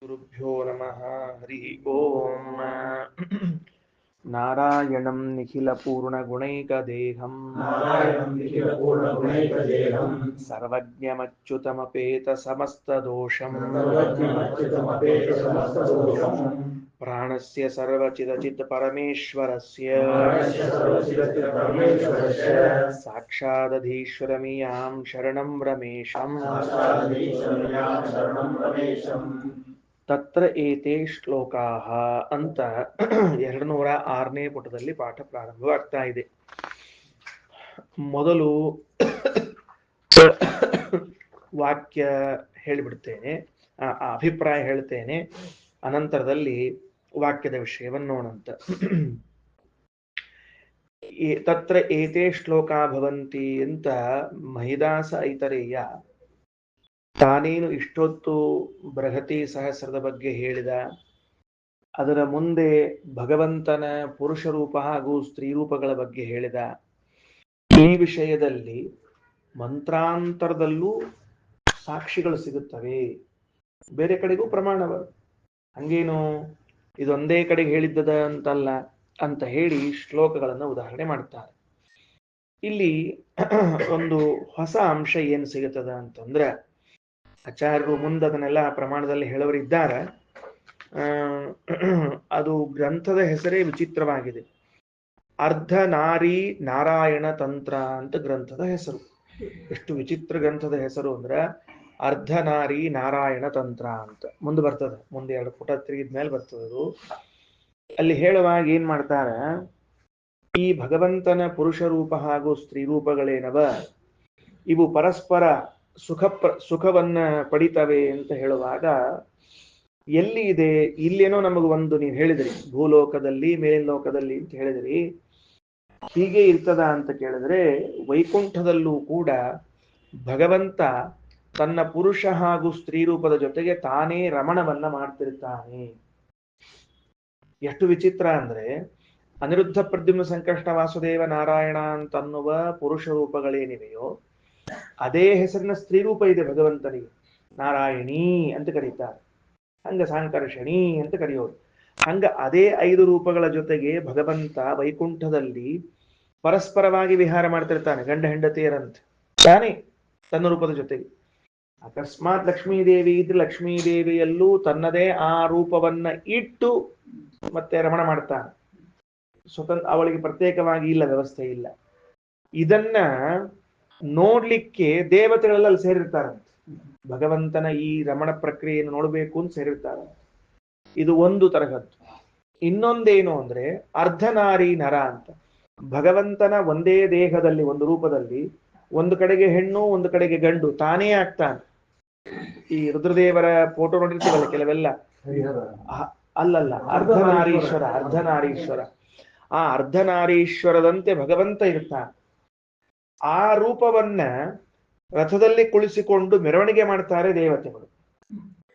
ಗುರುಭ್ಯೋ ನಮಃ ಹರಿ ಓಂ. ನಾರಾಯಣಂ ನಿಖಿಲ ಪೂರ್ಣ ಗುಣೈಕದೇಹಂ ಸರ್ವಜ್ಞಮಚ್ಯುತಮಪೇತ ಸಮಸ್ತದೋಷಂ ಪ್ರಾಣಸ್ಯ ಸರ್ವಚಿದಚಿತ್ ಪರಮೇಶ್ವರಸ್ಯ ಸಾಕ್ಷಾದಧೀಶ್ವರಮಿಯಾಂ ಶರಣಂ ರಮೇಶಂ ತತ್ರ ಏತೆ ಶ್ಲೋಕಾಹ ಅಂತ 206ನೇ ಪುಟದಲ್ಲಿ ಪಾಠ ಪ್ರಾರಂಭವಾಗ್ತಾ ಇದೆ. ಮೊದಲು ವಾಕ್ಯ ಹೇಳಿಬಿಡ್ತೇನೆ, ಅಭಿಪ್ರಾಯ ಹೇಳ್ತೇನೆ, ಅನಂತರದಲ್ಲಿ ವಾಕ್ಯದ ವಿಷಯವನ್ನು ನೋಡಂತ. ತತ್ರ ಏತೆ ಶ್ಲೋಕ ಭವಂತಿ ಅಂತ ಮಹಿದಾಸ ಐತರೇಯ ತಾನೇನು ಇಷ್ಟೊತ್ತು ಬೃಹತಿ ಸಹಸ್ರದ ಬಗ್ಗೆ ಹೇಳಿದ, ಅದರ ಮುಂದೆ ಭಗವಂತನ ಪುರುಷ ರೂಪ ಹಾಗೂ ಸ್ತ್ರೀ ರೂಪಗಳ ಬಗ್ಗೆ ಹೇಳಿದ. ಈ ವಿಷಯದಲ್ಲಿ ಮಂತ್ರಾಂತರದಲ್ಲೂ ಸಾಕ್ಷಿಗಳು ಸಿಗುತ್ತವೆ, ಬೇರೆ ಕಡೆಗೂ ಪ್ರಮಾಣವ, ಹಂಗೇನು ಇದೊಂದೇ ಕಡೆಗೆ ಹೇಳಿದ್ದದ ಅಂತಲ್ಲ ಅಂತ ಹೇಳಿ ಶ್ಲೋಕಗಳನ್ನು ಉದಾಹರಣೆ ಮಾಡ್ತಾರೆ. ಇಲ್ಲಿ ಒಂದು ಹೊಸ ಅಂಶ ಏನು ಸಿಗುತ್ತದ ಅಂತಂದ್ರೆ, ಆಚಾರ್ಯರು ಮುಂದೆ ಅದನ್ನೆಲ್ಲ ಪ್ರಮಾಣದಲ್ಲಿ ಹೇಳೋರಿದ್ದಾರೆ. ಅದು ಗ್ರಂಥದ ಹೆಸರೇ ವಿಚಿತ್ರವಾಗಿದೆ. ಅರ್ಧನಾರಿ ನಾರಾಯಣ ತಂತ್ರ ಅಂತ ಗ್ರಂಥದ ಹೆಸರು. ಎಷ್ಟು ವಿಚಿತ್ರ ಗ್ರಂಥದ ಹೆಸರು ಅಂದ್ರೆ ಅರ್ಧನಾರಿ ನಾರಾಯಣ ತಂತ್ರ ಅಂತ ಮುಂದೆ ಬರ್ತದೆ. ಮುಂದೆ 2 ಪುಟ ತಿರುಗಿದ ಮೇಲೆ ಬರ್ತದೆ ಅದು. ಅಲ್ಲಿ ಹೇಳುವಾಗ ಏನ್ ಮಾಡ್ತಾರ, ಈ ಭಗವಂತನ ಪುರುಷ ರೂಪ ಹಾಗೂ ಸ್ತ್ರೀ ರೂಪಗಳೇನವ ಇವು ಪರಸ್ಪರ ಸುಖವನ್ನ ಪಡಿತವೆ ಅಂತ ಹೇಳುವಾಗ, ಎಲ್ಲಿ ಇದೆ ಇಲ್ಲೇನೋ ನಮಗ ಒಂದು ನೀವು ಹೇಳಿದ್ರಿ ಭೂಲೋಕದಲ್ಲಿ ಮೇಲಿನ ಲೋಕದಲ್ಲಿ ಅಂತ ಹೇಳಿದ್ರಿ, ಹೀಗೆ ಇರ್ತದ ಅಂತ ಕೇಳಿದ್ರೆ ವೈಕುಂಠದಲ್ಲೂ ಕೂಡ ಭಗವಂತ ತನ್ನ ಪುರುಷ ಹಾಗೂ ಸ್ತ್ರೀ ರೂಪದ ಜೊತೆಗೆ ತಾನೇ ರಮಣವನ್ನ ಮಾಡ್ತಿರ್ತಾನೆ. ಎಷ್ಟು ವಿಚಿತ್ರ ಅಂದ್ರೆ ಅನಿರುದ್ಧ ಪ್ರದ್ಯುಮ್ನ ಸಂಕಷ್ಟ ವಾಸುದೇವ ನಾರಾಯಣ ಅಂತನ್ನುವ ಪುರುಷ ರೂಪಗಳೇನಿವೆಯೋ ಅದೇ ಹೆಸರಿನ ಸ್ತ್ರೀ ರೂಪ ಇದೆ ಭಗವಂತನಿಗೆ, ನಾರಾಯಣಿ ಅಂತ ಕರೀತಾರೆ. ಹಂಗ ಸಾಂಕರ್ಷಣಿ ಅಂತ ಕರೆಯೋರು. ಹಂಗ ಅದೇ 5 ರೂಪಗಳ ಜೊತೆಗೆ ಭಗವಂತ ವೈಕುಂಠದಲ್ಲಿ ಪರಸ್ಪರವಾಗಿ ವಿಹಾರ ಮಾಡ್ತಿರ್ತಾನೆ, ಗಂಡ ಹೆಂಡತಿಯರಂತ ತಾನೇ ತನ್ನ ರೂಪದ ಜೊತೆಗೆ. ಅಕಸ್ಮಾತ್ ಲಕ್ಷ್ಮೀದೇವಿ ಇದ್ರೆ ಲಕ್ಷ್ಮೀದೇವಿಯಲ್ಲೂ ತನ್ನದೇ ಆ ರೂಪವನ್ನ ಇಟ್ಟು ಮತ್ತೆ ರಮಣ ಮಾಡ್ತಾನೆ. ಸ್ವತಂತ್ರ ಅವಳಿಗೆ ಪ್ರತ್ಯೇಕವಾಗಿ ಇಲ್ಲ, ವ್ಯವಸ್ಥೆ ಇಲ್ಲ. ಇದನ್ನ ನೋಡ್ಲಿಕ್ಕೆ ದೇವತೆಗಳೆಲ್ಲ ಅಲ್ಲಿ ಸೇರಿರ್ತಾರಂತೆ. ಭಗವಂತನ ಈ ರಮಣ ಪ್ರಕ್ರಿಯೆಯನ್ನು ನೋಡ್ಬೇಕು ಅಂತ ಸೇರಿರ್ತಾರೆ. ಇದು ಒಂದು ತರಹದ್ದು. ಇನ್ನೊಂದೇನು ಅಂದ್ರೆ ಅರ್ಧನಾರಿ ನರ ಅಂತ, ಭಗವಂತನ ಒಂದೇ ದೇಹದಲ್ಲಿ ಒಂದು ರೂಪದಲ್ಲಿ ಒಂದು ಕಡೆಗೆ ಹೆಣ್ಣು ಒಂದು ಕಡೆಗೆ ಗಂಡು ತಾನೇ ಆಗ್ತಾನೆ. ಈ ರುದ್ರದೇವರ ಫೋಟೋ ನೋಡಿರ್ತೀವಲ್ಲ ಕೆಲವೆಲ್ಲ, ಅಲ್ಲಲ್ಲ, ಅರ್ಧನಾರೀಶ್ವರ. ಆ ಅರ್ಧನಾರೀಶ್ವರದಂತೆ ಭಗವಂತ ಇರ್ತಾನೆ. ಆ ರೂಪವನ್ನ ರಥದಲ್ಲಿ ಕುಳಿಸಿಕೊಂಡು ಮೆರವಣಿಗೆ ಮಾಡ್ತಾರೆ ದೇವತೆಗಳು.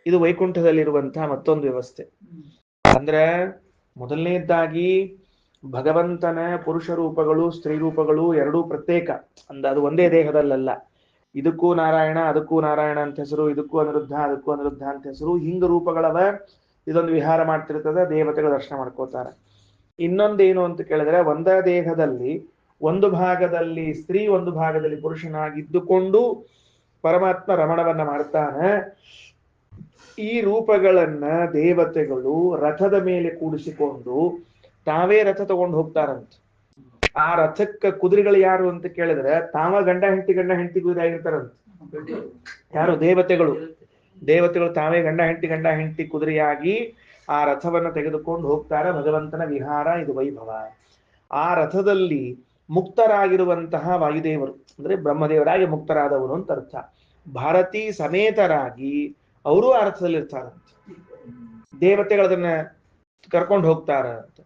ಇದು ವೈಕುಂಠದಲ್ಲಿರುವಂತಹ ಮತ್ತೊಂದು ವ್ಯವಸ್ಥೆ. ಅಂದ್ರೆ ಮೊದಲನೇದಾಗಿ ಭಗವಂತನ ಪುರುಷ ರೂಪಗಳು ಸ್ತ್ರೀ ರೂಪಗಳು ಎರಡೂ ಪ್ರತ್ಯೇಕ, ಅದು ಒಂದೇ ದೇಹದಲ್ಲ. ಇದಕ್ಕೂ ನಾರಾಯಣ ಅದಕ್ಕೂ ನಾರಾಯಣ ಅಂತ ಹೆಸರು, ಇದಕ್ಕೂ ಅನಿರುದ್ಧ ಅದಕ್ಕೂ ಅನಿರುದ್ಧ ಅಂತ ಹೆಸರು. ಹಿಂಗ ರೂಪಗಳವ. ಇದೊಂದು ವಿಹಾರ ಮಾಡ್ತಿರ್ತದ, ದೇವತೆಗಳು ದರ್ಶನ ಮಾಡ್ಕೋತಾರೆ. ಇನ್ನೊಂದೇನು ಅಂತ ಕೇಳಿದ್ರೆ, ಒಂದೇ ದೇಹದಲ್ಲಿ ಒಂದು ಭಾಗದಲ್ಲಿ ಸ್ತ್ರೀ ಒಂದು ಭಾಗದಲ್ಲಿ ಪುರುಷನಾಗಿದ್ದುಕೊಂಡು ಪರಮಾತ್ಮ ರಮಣವನ್ನ ಮಾಡ್ತಾನೆ. ಈ ರೂಪಗಳನ್ನ ದೇವತೆಗಳು ರಥದ ಮೇಲೆ ಕೂಡಿಸಿಕೊಂಡು ತಾವೇ ರಥ ತಗೊಂಡು ಹೋಗ್ತಾರಂತ. ಆ ರಥಕ್ಕ ಕುದುರೆಗಳು ಯಾರು ಅಂತ ಕೇಳಿದ್ರೆ ತಾವ ಗಂಡ ಹೆಂಡತಿ ಕುದುರೆ ಆಗಿರ್ತಾರಂತ. ಯಾರು? ದೇವತೆಗಳು ತಾವೇ ಗಂಡ ಹೆಂಡತಿ ಕುದುರೆಯಾಗಿ ಆ ರಥವನ್ನ ತೆಗೆದುಕೊಂಡು ಹೋಗ್ತಾರೆ. ಭಗವಂತನ ವಿಹಾರ, ಇದು ವೈಭವ. ಆ ರಥದಲ್ಲಿ ಮುಕ್ತರಾಗಿರುವಂತಹ ವಾಯುದೇವರು ಅಂದ್ರೆ ಬ್ರಹ್ಮದೇವರಾಗಿ ಮುಕ್ತರಾದವರು ಅಂತ ಅರ್ಥ. ಭಾರತೀ ಸಮೇತರಾಗಿ ಅವರು ಆ ರಥದಲ್ಲಿ ಇರ್ತಾರಂತೆ. ದೇವತೆಗಳದನ್ನ ಕರ್ಕೊಂಡು ಹೋಗ್ತಾರ ಅಂತ.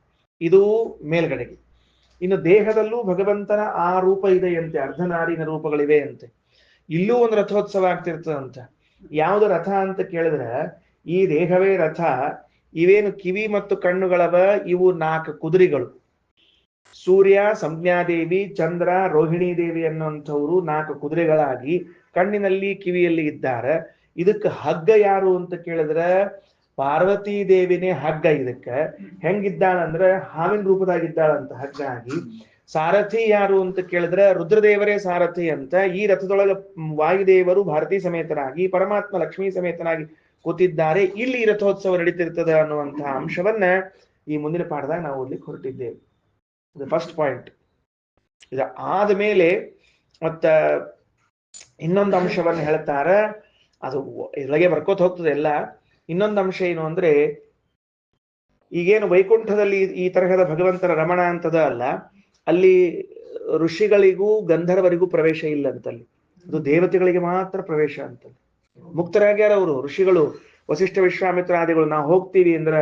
ಇದು ಮೇಲ್ಗಡೆಗೆ. ಇನ್ನು ದೇಹದಲ್ಲೂ ಭಗವಂತನ ಆ ರೂಪ ಇದೆಯಂತೆ, ಅರ್ಧನಾರಿನ ರೂಪಗಳಿವೆ ಅಂತೆ. ಇಲ್ಲೂ ಒಂದು ರಥೋತ್ಸವ ಆಗ್ತಿರ್ತದಂತ. ಯಾವುದು ರಥ ಅಂತ ಕೇಳಿದ್ರೆ ಈ ದೇಹವೇ ರಥ. ಇವೇನು ಕಿವಿ ಮತ್ತು ಕಣ್ಣುಗಳವ ಇವು 4 ಕುದುರೆಗಳು. ಸೂರ್ಯ, ಸಂಜ್ಞಾದೇವಿ, ಚಂದ್ರ, ರೋಹಿಣಿ ದೇವಿ ಅನ್ನುವಂಥವ್ರು 4 ಕುದುರೆಗಳಾಗಿ ಕಣ್ಣಿನಲ್ಲಿ ಕಿವಿಯಲ್ಲಿ ಇದ್ದಾರೆ. ಇದಕ್ಕೆ ಹಗ್ಗ ಯಾರು ಅಂತ ಕೇಳಿದ್ರೆ ಪಾರ್ವತೀ ದೇವಿನೇ ಹಗ್ಗ. ಇದಕ್ಕೆ ಹೆಂಗಿದ್ದಾಳಂದ್ರೆ ಹಾವಿನ ರೂಪದಾಗಿದ್ದಾಳಂತ ಹಗ್ಗ ಆಗಿ. ಸಾರಥಿ ಯಾರು ಅಂತ ಕೇಳಿದ್ರೆ ರುದ್ರದೇವರೇ ಸಾರಥಿ ಅಂತ. ಈ ರಥದೊಳಗ ವಾಯುದೇವರು ಭಾರತೀ ಸಮೇತನಾಗಿ, ಪರಮಾತ್ಮ ಲಕ್ಷ್ಮೀ ಸಮೇತನಾಗಿ ಕೂತಿದ್ದಾರೆ. ಇಲ್ಲಿ ರಥೋತ್ಸವ ನಡೀತಿರ್ತದೆ ಅನ್ನುವಂತಹ ಅಂಶವನ್ನ ಈ ಮುಂದಿನ ಪಾಠದಾಗ ನಾವು ಓದ್ಲಿಕ್ಕೆ ಹೊರಟಿದ್ದೇವೆ. ಇದು ಫಸ್ಟ್ ಪಾಯಿಂಟ್. ಇದು ಆದ್ಮೇಲೆ ಮತ್ತ ಇನ್ನೊಂದು ಅಂಶವನ್ನು ಹೇಳ್ತಾರ, ಅದು ಇದ್ರಾಗೆ ಬರ್ಕೋತ ಹೋಗ್ತದೆ ಎಲ್ಲ. ಇನ್ನೊಂದು ಅಂಶ ಏನು ಅಂದ್ರೆ, ಈಗೇನು ವೈಕುಂಠದಲ್ಲಿ ಈ ತರಹದ ಭಗವಂತನ ರಮಣ ಅಂತದ ಅಲ್ಲ, ಅಲ್ಲಿ ಋಷಿಗಳಿಗೂ ಗಂಧರ್ವರಿಗೂ ಪ್ರವೇಶ ಇಲ್ಲ ಅಂತಲ್ಲಿ. ಅದು ದೇವತೆಗಳಿಗೆ ಮಾತ್ರ ಪ್ರವೇಶ ಅಂತಲ್ಲಿ. ಮುಕ್ತರಾಗ್ಯಾರ ಅವರು ಋಷಿಗಳು, ವಸಿಷ್ಠ ವಿಶ್ವಾಮಿತ್ರಾದಿಗಳು. ನಾವು ಹೋಗ್ತೀವಿ ಅಂದ್ರ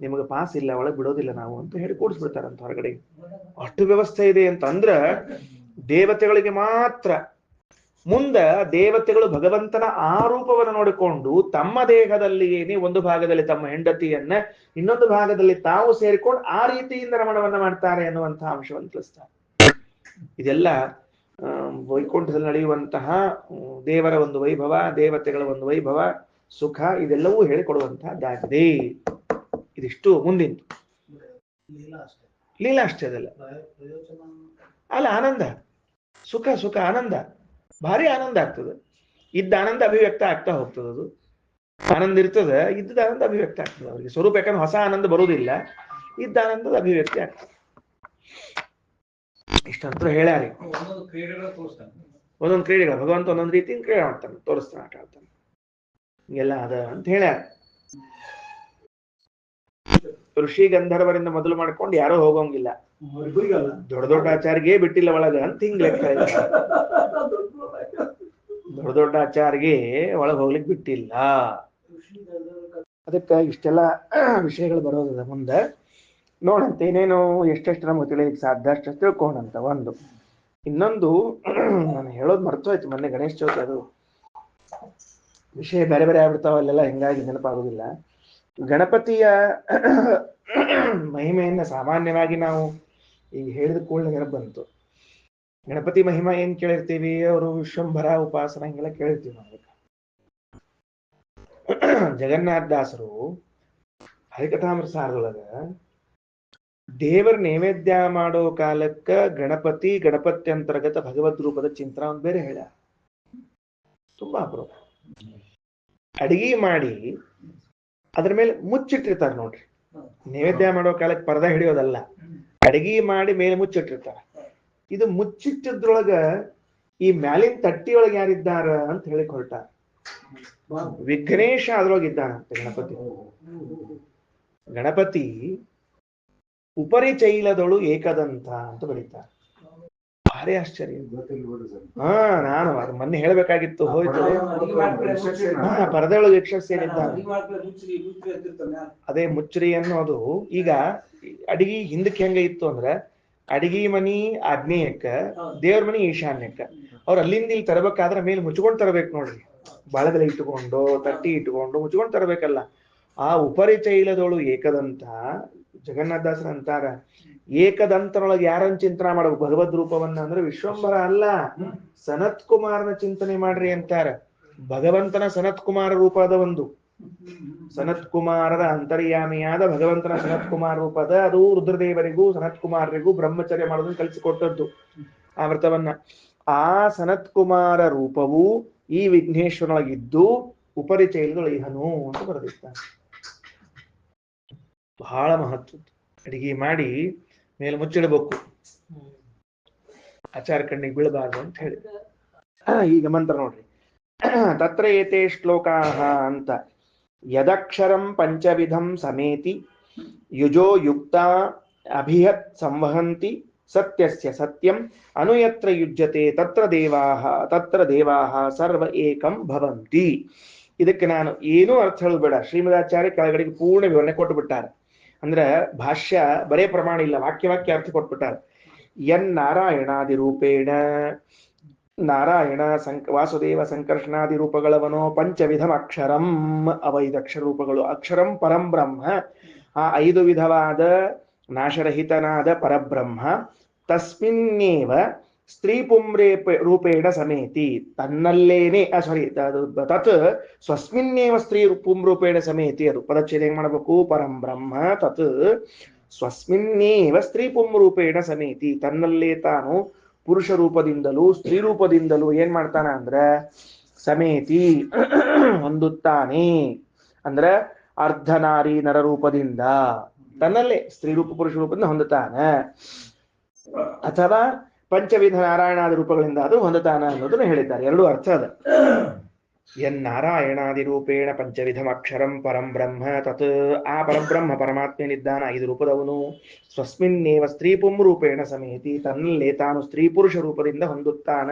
ನಿಮಗೆ ಪಾಸ್ ಇಲ್ಲ, ಒಳಗೆ ಬಿಡೋದಿಲ್ಲ ನಾವು ಅಂತ ಹೇಳಿ ಕೂಡಿಸ್ಬಿಡ್ತಾರಂತ ಹೊರಗಡೆ. ಅಷ್ಟು ವ್ಯವಸ್ಥೆ ಇದೆ ಅಂತ ಅಂದ್ರ ದೇವತೆಗಳಿಗೆ ಮಾತ್ರ. ಮುಂದ ದೇವತೆಗಳು ಭಗವಂತನ ಆರೂಪವನ್ನು ನೋಡಿಕೊಂಡು ತಮ್ಮ ದೇಹದಲ್ಲಿ ಏನೇ ಒಂದು ಭಾಗದಲ್ಲಿ ತಮ್ಮ ಹೆಂಡತಿಯನ್ನ, ಇನ್ನೊಂದು ಭಾಗದಲ್ಲಿ ತಾವು ಸೇರಿಕೊಂಡು ಆ ರೀತಿಯಿಂದ ರಮಣವನ್ನ ಮಾಡ್ತಾರೆ ಅನ್ನುವಂತಹ ಅಂಶವನ್ನು ತಿಳಿಸ್ತಾರೆ. ಇದೆಲ್ಲ ವೈಕುಂಠದಲ್ಲಿ ನಡೆಯುವಂತಹ ದೇವರ ಒಂದು ವೈಭವ, ದೇವತೆಗಳ ಒಂದು ವೈಭವ, ಸುಖ, ಇದೆಲ್ಲವೂ ಹೇಳಿಕೊಡುವಂತಹದ್ದಾಗಿದೆ. ಇದಿಷ್ಟು ಮುಂದಿನ ಲೀಲಾ ಅಷ್ಟೇ ಅದಲ್ಲ ಅಲ್ಲ, ಆನಂದ, ಸುಖ ಸುಖ ಆನಂದ, ಭಾರಿ ಆನಂದ ಆಗ್ತದೆ. ಇದ್ದ ಆನಂದ ಅಭಿವ್ಯಕ್ತ ಆಗ್ತಾ ಹೋಗ್ತದೆ. ಅದು ಆನಂದ ಇರ್ತದೆ, ಇದ್ದ ಆನಂದ ಅಭಿವ್ಯಕ್ತ ಆಗ್ತದೆ ಅವರಿಗೆ. ಸ್ವರೂಪ ಯಾಕಂದ್ರೆ ಹೊಸ ಆನಂದ ಬರುವುದಿಲ್ಲ, ಇದ್ದ ಆನಂದದ ಅಭಿವ್ಯಕ್ತಿ ಆಗ್ತದೆ. ಇಷ್ಟಂತೂ ಹೇಳ್ಯಾರಿ. ಒಂದೊಂದು ಕ್ರೀಡೆಗಳು ಭಗವಂತ ಒಂದೊಂದು ರೀತಿ ಕ್ರೀಡೆ ಮಾಡ್ತಾನೆ, ತೋರಿಸ್ತಾನೆ, ಆಟ ಆಡ್ತಾನೆ, ಹಿಂಗೆಲ್ಲ ಅದ ಅಂತ ಹೇಳ್ಯಾರ. ಋಷಿ ಗಂಧರ್ವರಿಂದ ಮೊದಲು ಮಾಡ್ಕೊಂಡು ಯಾರೋ ಹೋಗೋಂಗಿಲ್ಲ, ದೊಡ್ಡ ದೊಡ್ಡ ಆಚಾರ್ಯಗೆ ಬಿಟ್ಟಿಲ್ಲ ಒಳಗ ಅಂತ ಹಿಂಗ್ ಲೆಕ್ಕ. ದೊಡ್ಡ ದೊಡ್ಡ ಆಚಾರ್ಯಗೆ ಒಳಗೆ ಹೋಗ್ಲಿಕ್ಕೆ ಬಿಟ್ಟಿಲ್ಲ. ಅದಕ್ಕೆ ಇಷ್ಟೆಲ್ಲ ವಿಷಯಗಳು ಬರೋದ ಮುಂದೆ ನೋಡಂತ. ಏನೇನು ಎಷ್ಟೆಷ್ಟು ನಮ್ಗೆ ತಿಳಿಯಲಿಕ್ಕೆ ಸಾಧ್ಯ ಅಷ್ಟು ತಿಳ್ಕೊಂಡಂತ ಒಂದು. ಇನ್ನೊಂದು ನಾನು ಹೇಳೋದು ಮರ್ತೋಯ್ತು ಮೊನ್ನೆ, ಗಣೇಶ ಚೌತಿ, ಅದು ವಿಷಯ ಬೇರೆ ಬೇರೆ ಆಗ್ಬಿಡ್ತಾವಲ್ಲೆಲ್ಲ, ಹಿಂಗಾಗಿ ನೆನಪಾಗೋದಿಲ್ಲ. ಗಣಪತಿಯ ಮಹಿಮೆಯನ್ನ ಸಾಮಾನ್ಯವಾಗಿ ನಾವು ಈಗ ಹೇಳಿದ ಕೂಡಲೇ ನೆನಪು ಬಂತು. ಗಣಪತಿ ಮಹಿಮಾ ಏನ್ ಕೇಳಿರ್ತೀವಿ, ಅವರು ವಿಶ್ವಂಭರ ಉಪಾಸನ ಹಿಂಗೆಲ್ಲ ಕೇಳಿರ್ತೀವಿ ನಾವು. ಜಗನ್ನಾಥ ದಾಸರು ಹರಿಕಥಾಮೃತ ಸಾರದೊಳಗ ದೇವರ ನೈವೇದ್ಯ ಮಾಡೋ ಕಾಲಕ್ಕ ಗಣಪತಿ, ಗಣಪತ್ಯಂತರ್ಗತ ಭಗವದ್ ರೂಪದ ಚಿಂತನ ಒಂದು ಬೇರೆ ಹೇಳ್ಯಾರ. ತುಂಬಾ ಅಪರೂಪ. ಅಡಿಗೆ ಮಾಡಿ ಅದ್ರ ಮೇಲೆ ಮುಚ್ಚಿಟ್ಟಿರ್ತಾರೆ ನೋಡ್ರಿ. ನೈವೇದ್ಯ ಮಾಡೋ ಕಾಲಕ್ಕೆ ಪರ್ದ ಹಿಡಿಯೋದಲ್ಲ, ಅಡಿಗೆ ಮಾಡಿ ಮೇಲೆ ಮುಚ್ಚಿಟ್ಟಿರ್ತಾರ. ಇದು ಮುಚ್ಚಿಟ್ಟದ್ರೊಳಗ ಈ ಮ್ಯಾಲಿನ ತಟ್ಟಿಯೊಳಗೆ ಯಾರಿದ್ದಾರ ಅಂತ ಹೇಳಿ ಹೊರಟಾರ. ವಿಘ್ನೇಶ ಅದ್ರೊಳಗಿದ್ದಾನಂತೆ ಗಣಪತಿ. ಗಣಪತಿ ಉಪರಿ ಚೈಲದೊಳು ಏಕದಂತ ಅಂತ ಬರೀತಾರೆ. ಭಾರಿ ಆಶ್ಚರ್ಯ. ನಾನು ಅದು ಮೊನ್ನೆ ಹೇಳ್ಬೇಕಾಗಿತ್ತು, ಹೋಯ್ತು. ಪರದೆ ಒಳಗೆ ಯಕ್ಷಸೇನಿದ್ದಾನೆ, ಅದೇ ಮುಚ್ಚ್ರಿ ಅನ್ನೋದು. ಈಗ ಅಡಿಗೆ ಹಿಂದಕ್ಕೆ ಹೆಂಗ ಇತ್ತು ಅಂದ್ರೆ, ಅಡಿಗೆ ಮನಿ ಆಗ್ನೇಯಕ್ಕ, ದೇವ್ರ ಮನಿ ಈಶಾನ್ಯಕ್ಕ. ಅವ್ರು ಅಲ್ಲಿಂದ ಇಲ್ಲಿ ತರಬೇಕಾದ್ರೆ ಮೇಲೆ ಮುಚ್ಕೊಂಡು ತರಬೇಕು ನೋಡ್ರಿ. ಬಾಳದೆಲೆ ಇಟ್ಟುಕೊಂಡು, ತಟ್ಟಿ ಇಟ್ಟುಕೊಂಡು ಮುಚ್ಕೊಂಡು ತರಬೇಕಲ್ಲ. ಆ ಉಪರಿಚೈಲದೊಳು ಏಕದಂತ ಜಗನ್ನಾಥದಾಸರ ಅಂತಾರ. ಏಕದಂತನೊಳಗೆ ಯಾರನ್ನ ಚಿಂತನೆ ಮಾಡ್ಬೇಕು ಭಗವದ್ ರೂಪವನ್ನ ಅಂದ್ರೆ ವಿಶ್ವಂಭರ ಅಲ್ಲ, ಸನತ್ ಕುಮಾರನ ಚಿಂತನೆ ಮಾಡ್ರಿ ಅಂತಾರ. ಭಗವಂತನ ಸನತ್ ಕುಮಾರ ರೂಪದ ಒಂದು, ಸನತ್ ಕುಮಾರರ ಅಂತರ್ಯಾಮಿಯಾದ ಭಗವಂತನ ಸನತ್ ಕುಮಾರ ರೂಪದ, ಅದು ರುದ್ರದೇವರಿಗೂ ಸನತ್ ಕುಮಾರರಿಗೂ ಬ್ರಹ್ಮಚರ್ಯ ಮಾಡೋದನ್ನ ಕಲಿಸಿಕೊಟ್ಟದ್ದು ಆ ವ್ರತವನ್ನ. ಆ ಸನತ್ ಕುಮಾರ ರೂಪವು ಈ ವಿಘ್ನೇಶ್ವರನೊಳಗಿದ್ದು ಉಪರಿಚೈಲದೊಳಗಿಹನು ಅಂತ ಬರೆದಿರ್ತಾನೆ. ಬಹಳ ಮಹತ್ವ. ಅಡಿಗೆ ಮಾಡಿ ಮೇಲೆ ಮುಚ್ಚಿಡಬೇಕು, ಆಚಾರ ಕಣ್ಣಿಗೆ ಬೀಳಬಾರ್ದು ಅಂತ ಹೇಳಿ. ಈಗ ಮಂತ್ರ ನೋಡ್ರಿ. ತತ್ರ ಏತೆ ಶ್ಲೋಕಾಹ ಅಂತ. ಯದಕ್ಷರಂ ಪಂಚವಿಧಂ ಸಮೇತಿ ಯುಜೋ ಯುಕ್ತ ಅಭಿಯತ್ ಸಂವಹಂತಿ ಸತ್ಯಸ್ಯ ಸತ್ಯಂ ಅನುಯತ್ರ ಯುಜ್ಯತೆ ತತ್ರ ದೇವಾಹ ಸರ್ವ ಏಕಂ ಭವಂತಿ. ಇದಕ್ಕೆ ನಾನು ಏನೂ ಅರ್ಥ ಹೇಳಬೇಡ, ಶ್ರೀಮದಾಚಾರ್ಯ ಕೆಳಗಡೆಗೆ ಪೂರ್ಣ ವಿವರಣೆ ಕೊಟ್ಟು ಬಿಟ್ಟಾರೆ. ಅಂದ್ರೆ ಭಾಷ್ಯ ಬರೇ ಪ್ರಮಾಣ ಇಲ್ಲ, ವಾಕ್ಯ ಅರ್ಥ ಕೊಟ್ಬಿಟ್ಟಾರೆ. ಯನ್ ನಾರಾಯಣಾದಿ ರೂಪೇಣ, ನಾರಾಯಣ ವಾಸುದೇವ ಸಂಕರ್ಷಣಾದಿ ರೂಪಗಳವನೋ ಪಂಚವಿಧಂ ಅಕ್ಷರಂ, ಅವ 5 ಅಕ್ಷರ ರೂಪಗಳು. ಅಕ್ಷರಂ ಪರಂ ಬ್ರಹ್ಮ, ಆ 5 ವಿಧವಾದ ನಾಶರಹಿತನಾದ ಪರಬ್ರಹ್ಮ. ತಸ್ಮಿನ್ನೇವ ಸ್ತ್ರೀ ರೂಪೇಣ ಸಮೇತಿ ತನ್ನಲ್ಲೇನೆ ತತ್ ಸ್ವಸ್ಮಿನ್ನೇವ ಸ್ತ್ರೀ ರೂಪೇಣ ಸಮೇತಿ. ಅದು ಪದಚ್ಛೇದ ಹೆಂಗ್ ಮಾಡಬೇಕು? ಪರಂ ಬ್ರಹ್ಮ ತತ್ ಸ್ವಸ್ಮಿನ್ನೇವ ಸ್ತ್ರೀ ರೂಪೇಣ ಸಮೇತಿ, ತನ್ನಲ್ಲೇ ತಾನು ಪುರುಷ ರೂಪದಿಂದಲೂ ಸ್ತ್ರೀ ರೂಪದಿಂದಲೂ ಏನ್ ಮಾಡ್ತಾನ ಅಂದ್ರ ಸಮೇತಿ ಹೊಂದುತ್ತಾನೆ. ಅಂದ್ರ ಅರ್ಧನಾರಿ ನರ ರೂಪದಿಂದ ತನ್ನಲ್ಲೇ ಸ್ತ್ರೀ ರೂಪ ಪುರುಷ ರೂಪದಿಂದ ಹೊಂದುತ್ತಾನ, ಅಥವಾ ಪಂಚವಿಧ ನಾರಾಯಣಾದಿ ರೂಪಗಳಿಂದ ಅದು ಹೊಂದುತ್ತಾನ ಅನ್ನೋದನ್ನು ಹೇಳಿದ್ದಾರೆ. ಎರಡೂ ಅರ್ಥ ಅದ. ನಾರಾಯಣಾದಿ ರೂಪೇಣ ಪಂಚವಿಧಂ ಅಕ್ಷರಂ ಪರಂ ಬ್ರಹ್ಮ ತತ್, ಆ ಪರಬ್ರಹ್ಮ ಪರಮಾತ್ಮನಿದ್ದಾನ 5 ರೂಪದವನು. ಸ್ವಸ್ಮಿನ್ನೇವ ಸ್ತ್ರೀ ರೂಪೇಣ ಸಮೇತಿ, ತನ್ನಲ್ಲೇ ತಾನು ಸ್ತ್ರೀ ಪುರುಷ ರೂಪದಿಂದ ಹೊಂದುತ್ತಾನ.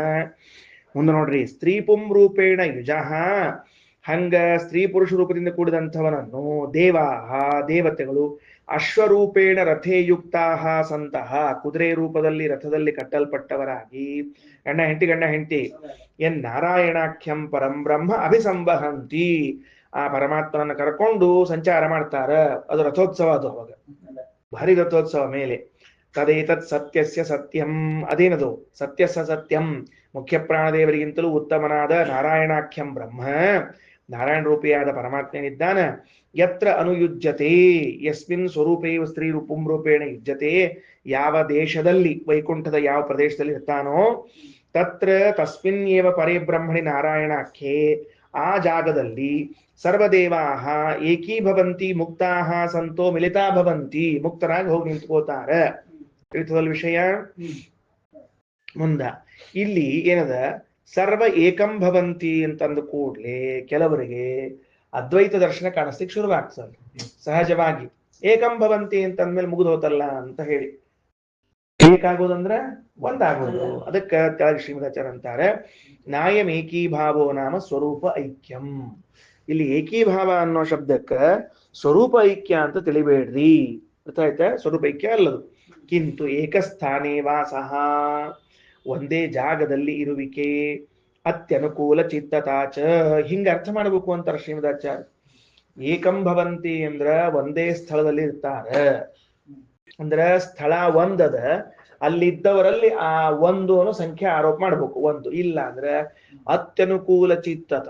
ಮುಂದೆ ನೋಡ್ರಿ, ಸ್ತ್ರೀ ರೂಪೇಣ ಯುಜಃ, ಹಂಗ ಸ್ತ್ರೀ ಪುರುಷ ರೂಪದಿಂದ ಕೂಡಿದಂಥವನನ್ನು ದೇವಾಹ ದೇವತೆಗಳು ಅಶ್ವರೂಪೇಣ ರಥೇ ಯುಕ್ತಾಹ ಸಂತಹ, ಕುದುರೆ ರೂಪದಲ್ಲಿ ರಥದಲ್ಲಿ ಕಟ್ಟಲ್ಪಟ್ಟವರಾಗಿ ಗಂಡ ಹೆಂಡತಿ ನಾರಾಯಣಾಖ್ಯಂ ಪರಂ ಬ್ರಹ್ಮ ಅಭಿಸಂವಹಂತಿ, ಆ ಪರಮಾತ್ಮನನ್ನು ಕರ್ಕೊಂಡು ಸಂಚಾರ ಮಾಡ್ತಾರ. ಅದು ರಥೋತ್ಸವ, ಅದು ಅವಾಗ ಭಾರಿ ರಥೋತ್ಸವ ಮೇಲೆ. ತದೇತತ್ ಸತ್ಯಸ್ಯ ಸತ್ಯಂ, ಅದೇನದು ಸತ್ಯಸ್ಯ ಸತ್ಯಂ, ಮುಖ್ಯ ಪ್ರಾಣದೇವರಿಗಿಂತಲೂ ಉತ್ತಮನಾದ ನಾರಾಯಣಾಖ್ಯಂ ಬ್ರಹ್ಮ, ನಾರಾಯಣ ರೂಪಿಯಾದ ಪರಮಾತ್ಮನಿದ್ದಾನ. ಯತ್ರ ಅನುಯುಜ್ಯತೆ, ಯಸ್ಮಿನ್ ಸ್ವರೂಪೇವ ಸ್ತ್ರೀ ರೂಪೇಣ ಯುಜ್ಯತೆ, ಯಾವ ದೇಶದಲ್ಲಿ ವೈಕುಂಠದ ಯಾವ ಪ್ರದೇಶದಲ್ಲಿ ಇರ್ತಾನೋ ತತ್ರ ತಸ್ಮಿನ್ ಏವ ಪರೇ ಬ್ರಹ್ಮಣಿ ನಾರಾಯಣಾಖ್ಯೆ, ಆ ಜಾಗದಲ್ಲಿ ಸರ್ವದೇವಾಹ ಏಕೀಭವಂತಿ ಮುಕ್ತಾಹ ಸಂತೋ ಮಿಲಿತಾ ಭವಂತಿ, ಮುಕ್ತರಾಗಿ ಹೋಗಿ ನಿಂತ್ಕೋತಾರ. ತಿಳಿತದಲ್ ವಿಷಯ? ಮುಂದ ಇಲ್ಲಿ ಏನದ, ಸರ್ವ ಏಕಂ ಭವಂತಿ ಅಂತಂದು ಕೂಡ್ಲೆ ಕೆಲವರಿಗೆ ಅದ್ವೈತ ದರ್ಶನ ಕಾಣಿಸ್ಲಿಕ್ಕೆ ಶುರುವಾಗ್ತದೆ ಸಹಜವಾಗಿ. ಏಕಂ ಭವಂತಿ ಅಂತಂದ್ಮೇಲೆ ಮುಗಿದು ಹೋತಲ್ಲ ಅಂತ ಹೇಳಿ, ಏಕಾಗೋದಂದ್ರ ಒಂದಾಗೋದು. ಅದಕ್ಕೆ ಕೆಳಗೆ ಶ್ರೀಮದಾಚಾರ್ಯ ಅಂತಾರೆ, ನಾಯಂ ಏಕೀಭಾವೋ ನಾಮ ಸ್ವರೂಪ ಐಕ್ಯಂ. ಇಲ್ಲಿ ಏಕೀಭಾವ ಅನ್ನೋ ಶಬ್ದಕ್ಕ ಸ್ವರೂಪ ಐಕ್ಯ ಅಂತ ತಿಳಿಬೇಡ್ರಿ, ಅರ್ಥ ಆಯ್ತಾ? ಸ್ವರೂಪ ಐಕ್ಯ ಅಲ್ಲದು. ಕಿಂತು ಏಕಸ್ಥಾನೇ ವಾಸಃ, ಒಂದೇ ಜಾಗದಲ್ಲಿ ಇರುವಿಕೆ, ಅತ್ಯನುಕೂಲ ಚಿತ್ತತಾಚ, ಹಿಂಗ ಅರ್ಥ ಮಾಡಬೇಕು ಅಂತಾರೆ ಶ್ರೀಮದಾಚಾರ್ಯ. ಏಕಂ ಭವಂತಿ ಅಂದ್ರ ಒಂದೇ ಸ್ಥಳದಲ್ಲಿ ಇರ್ತಾರೆ, ಅಂದ್ರ ಸ್ಥಳ ಒಂದದ, ಅಲ್ಲಿದ್ದವರಲ್ಲಿ ಆ ಒಂದು ಅನ್ನೋ ಸಂಖ್ಯೆ ಆರೋಪ ಮಾಡ್ಬೇಕು. ಒಂದು ಇಲ್ಲ ಅಂದ್ರೆ ಅತ್ಯನುಕೂಲ ಚಿತ್ತತ,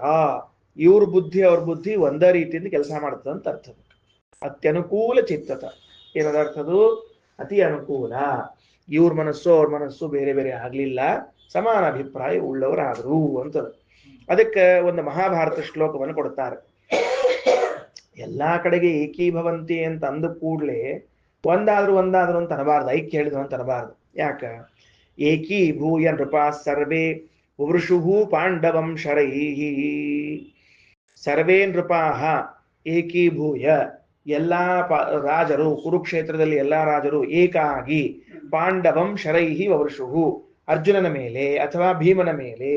ಇವ್ರ ಬುದ್ಧಿ ಅವ್ರ ಬುದ್ಧಿ ಒಂದೇ ರೀತಿಯಿಂದ ಕೆಲಸ ಮಾಡ್ತದ ಅಂತ ಅರ್ಥ. ಅತ್ಯನುಕೂಲ ಚಿತ್ತತ ಏನದ ಅರ್ಥದು? ಅತಿ ಅನುಕೂಲ, ಇವ್ರ ಮನಸ್ಸು ಅವ್ರ ಮನಸ್ಸು ಬೇರೆ ಬೇರೆ ಆಗ್ಲಿಲ್ಲ, ಸಮಾನ ಅಭಿಪ್ರಾಯ ಉಳ್ಳವರಾದ್ರು ಅಂತ. ಅದಕ್ಕೆ ಒಂದು ಮಹಾಭಾರತ ಶ್ಲೋಕವನ್ನು ಕೊಡ್ತಾರೆ. ಎಲ್ಲಾ ಕಡೆಗೆ ಏಕೀಭವಂತಿ ಅಂತ ಅಂದ ಕೂಡ್ಲೆ ಒಂದಾದ್ರು ಅಂತ ಅನಬಾರ್ದು, ಐಕ್ಯ ಹೇಳಿದ್ರು ಅಂತ ಅನಬಾರ್ದು. ಯಾಕ? ಏಕೀಭೂಯ ನೃಪಾ ಸರ್ವೇ ವೃಷುಹು ಪಾಂಡವಂ ಶರೈಹಿ, ಸರ್ವೇ ನೃಪಾಹ ಏಕೀಭೂಯ, ಎಲ್ಲಾ ರಾಜರು ಕುರುಕ್ಷೇತ್ರದಲ್ಲಿ ಎಲ್ಲಾ ರಾಜರು ಏಕಾಗಿ ಪಾಂಡವಂ ಶರೈಹಿ ವವೃಷುಹು, ಅರ್ಜುನನ ಮೇಲೆ ಅಥವಾ ಭೀಮನ ಮೇಲೆ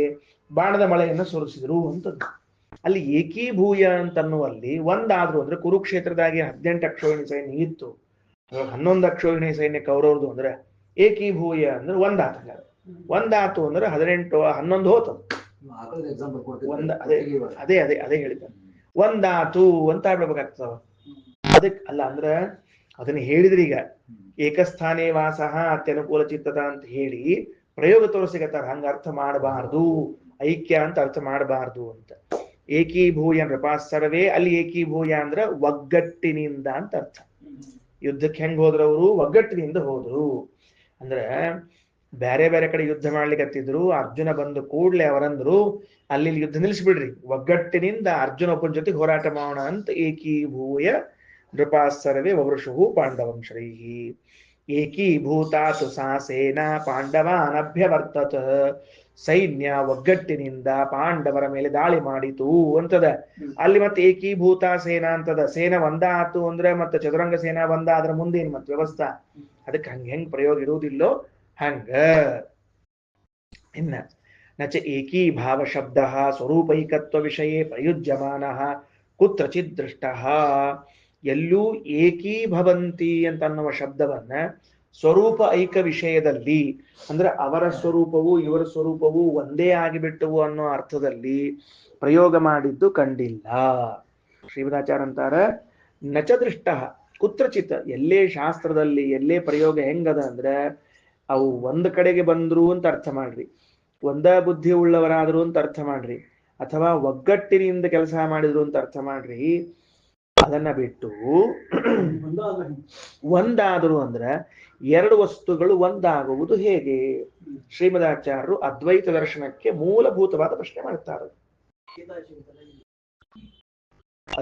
ಬಾಣದ ಮಳೆಯನ್ನು ಸುರಿಸಿದ್ರು ಅಂತದ್ದು. ಅಲ್ಲಿ ಏಕೀಭೂಯ ಅಂತನ್ನುವಲ್ಲಿ ಒಂದಾದ್ರು ಅಂದ್ರೆ ಕುರುಕ್ಷೇತ್ರದಾಗಿ 18 ಅಕ್ಷೋಹಿಣಿ ಸೈನ್ಯ ಇತ್ತು, 11 ಅಕ್ಷೋಹಿಣಿ ಸೈನ್ಯ ಕೌರವ್ರದು ಅಂದ್ರೆ ಏಕೀಭೂಯ ಅಂದ್ರೆ ಒಂದಾತು ಅಂದ್ರೆ 18 11 ಹೋತು. ಅದೇ ಅದೇ ಅದೇ ಹೇಳಿದ್ದಾರೆ, ಒಂದಾತು ಅಂತ ಆಗ್ಬೇಕಾಗ್ತವ. ಅದಕ್ಕೆ ಅಲ್ಲ ಅಂದ್ರೆ ಅದನ್ನ ಹೇಳಿದ್ರಿ. ಈಗ ಏಕಸ್ಥಾನೇ ವಾಸಃ ಅತ್ಯನುಕೂಲ ಚಿತ್ತದ ಅಂತ ಹೇಳಿ ಪ್ರಯೋಗ ತೋರಿಸಿಗತ್ತಾರ, ಹಂಗ ಅರ್ಥ ಮಾಡಬಾರ್ದು, ಐಕ್ಯ ಅಂತ ಅರ್ಥ ಮಾಡಬಾರ್ದು ಅಂತ. ಏಕೀಭೂಯ ನೃಪಾ ಸರ್ವೇ, ಅಲ್ಲಿ ಏಕೀಭೂಯ ಅಂದ್ರ ಒಗ್ಗಟ್ಟಿನಿಂದ ಅಂತ ಅರ್ಥ. ಯುದ್ಧಕ್ಕೆ ಹೆಂಗ್ ಹೋದ್ರವರು? ಒಗ್ಗಟ್ಟಿನಿಂದ ಹೋದ್ರು. ಅಂದ್ರೆ ಬೇರೆ ಬೇರೆ ಕಡೆ ಯುದ್ಧ ಮಾಡ್ಲಿಕ್ಕೆ ಹತ್ತಿದ್ರು, ಅರ್ಜುನ ಬಂದು ಕೂಡ್ಲೆ ಅವರಂದ್ರು ಅಲ್ಲಿ ಯುದ್ಧ ನಿಲ್ಲಿಸ್ಬಿಡ್ರಿ, ಒಗ್ಗಟ್ಟಿನಿಂದ ಅರ್ಜುನ ಒಬ್ಬನ ಜೊತೆ ಹೋರಾಟ ಮಾಡೋಣ ಅಂತ. ಏಕೀಭೂಯ ನೃಪಾ ಸರ್ವೇ ವವೃಷುಹು ಪಾಂಡವಂ ಶ್ರೀಹಿ, ಏಕೀಭೂತಾತು ಸಾ ಸೇನಾ ಪಾಂಡವಾನಭ್ಯವರ್ತತ, ಸೈನ್ಯ ಒಗ್ಗಟ್ಟಿನಿಂದ ಪಾಂಡವರ ಮೇಲೆ ದಾಳಿ ಮಾಡಿತು ಅಂತದ. ಅಲ್ಲಿ ಮತ್ತೆ ಏಕೀಭೂತ ಸೇನಾ ಅಂತದ, ಸೇನಾ ಒಂದಾತು ಅಂದ್ರೆ ಮತ್ತೆ ಚದುರಂಗ ಸೇನಾ ಒಂದಾದ್ರ ಮುಂದೇನ್ ಮತ್ತೆ ವ್ಯವಸ್ಥಾ. ಅದಕ್ಕೆ ಹೆಂಗ್ ಪ್ರಯೋಗ ಇರುವುದಿಲ್ಲೋ ಹಂಗ. ಇನ್ನ ನಚ ಏಕೀಭಾವ ಶಬ್ದ ಸ್ವರೂಪೈಕತ್ವ ವಿಷಯೇ ಪ್ರಯುಜ್ಯಮಾನ ಕುತ್ರಚಿತ್ ದೃಷ್ಟ, ಎಲ್ಲೂ ಏಕೀಭವಂತಿ ಅಂತ ಅನ್ನುವ ಶಬ್ದವನ್ನ ಸ್ವರೂಪ ಐಕ ವಿಷಯದಲ್ಲಿ ಅಂದ್ರೆ ಅವರ ಸ್ವರೂಪವು ಇವರ ಸ್ವರೂಪವು ಒಂದೇ ಆಗಿಬಿಟ್ಟವು ಅನ್ನೋ ಅರ್ಥದಲ್ಲಿ ಪ್ರಯೋಗ ಮಾಡಿದ್ದು ಕಂಡಿಲ್ಲ. ಶ್ರೀಮದಾಚಾರ್ಯ ಅಂತಾರ, ನಚ ದೃಷ್ಟ ಕುತ್ರಚಿತ್, ಎಲ್ಲೇ ಶಾಸ್ತ್ರದಲ್ಲಿ ಎಲ್ಲೇ ಪ್ರಯೋಗ ಹೆಂಗದ ಅಂದ್ರೆ ಅವು ಒಂದ್ ಕಡೆಗೆ ಬಂದ್ರು ಅಂತ ಅರ್ಥ ಮಾಡ್ರಿ, ಒಂದ ಬುದ್ಧಿ ಉಳ್ಳವರಾದ್ರು ಅಂತ ಅರ್ಥ ಮಾಡ್ರಿ, ಅಥವಾ ಒಗ್ಗಟ್ಟಿನಿಂದ ಕೆಲಸ ಮಾಡಿದ್ರು ಅಂತ ಅರ್ಥ ಮಾಡ್ರಿ. ಅದನ್ನ ಬಿಟ್ಟು ಒಂದಾದರು ಅಂದ್ರೆ ಎರಡು ವಸ್ತುಗಳು ಒಂದಾಗುವುದು ಹೇಗೆ? ಶ್ರೀಮದಾಚಾರ್ಯರು ಅದ್ವೈತ ದರ್ಶನಕ್ಕೆ ಮೂಲಭೂತವಾದ ಪ್ರಶ್ನೆ ಮಾಡ್ತಾರೆ.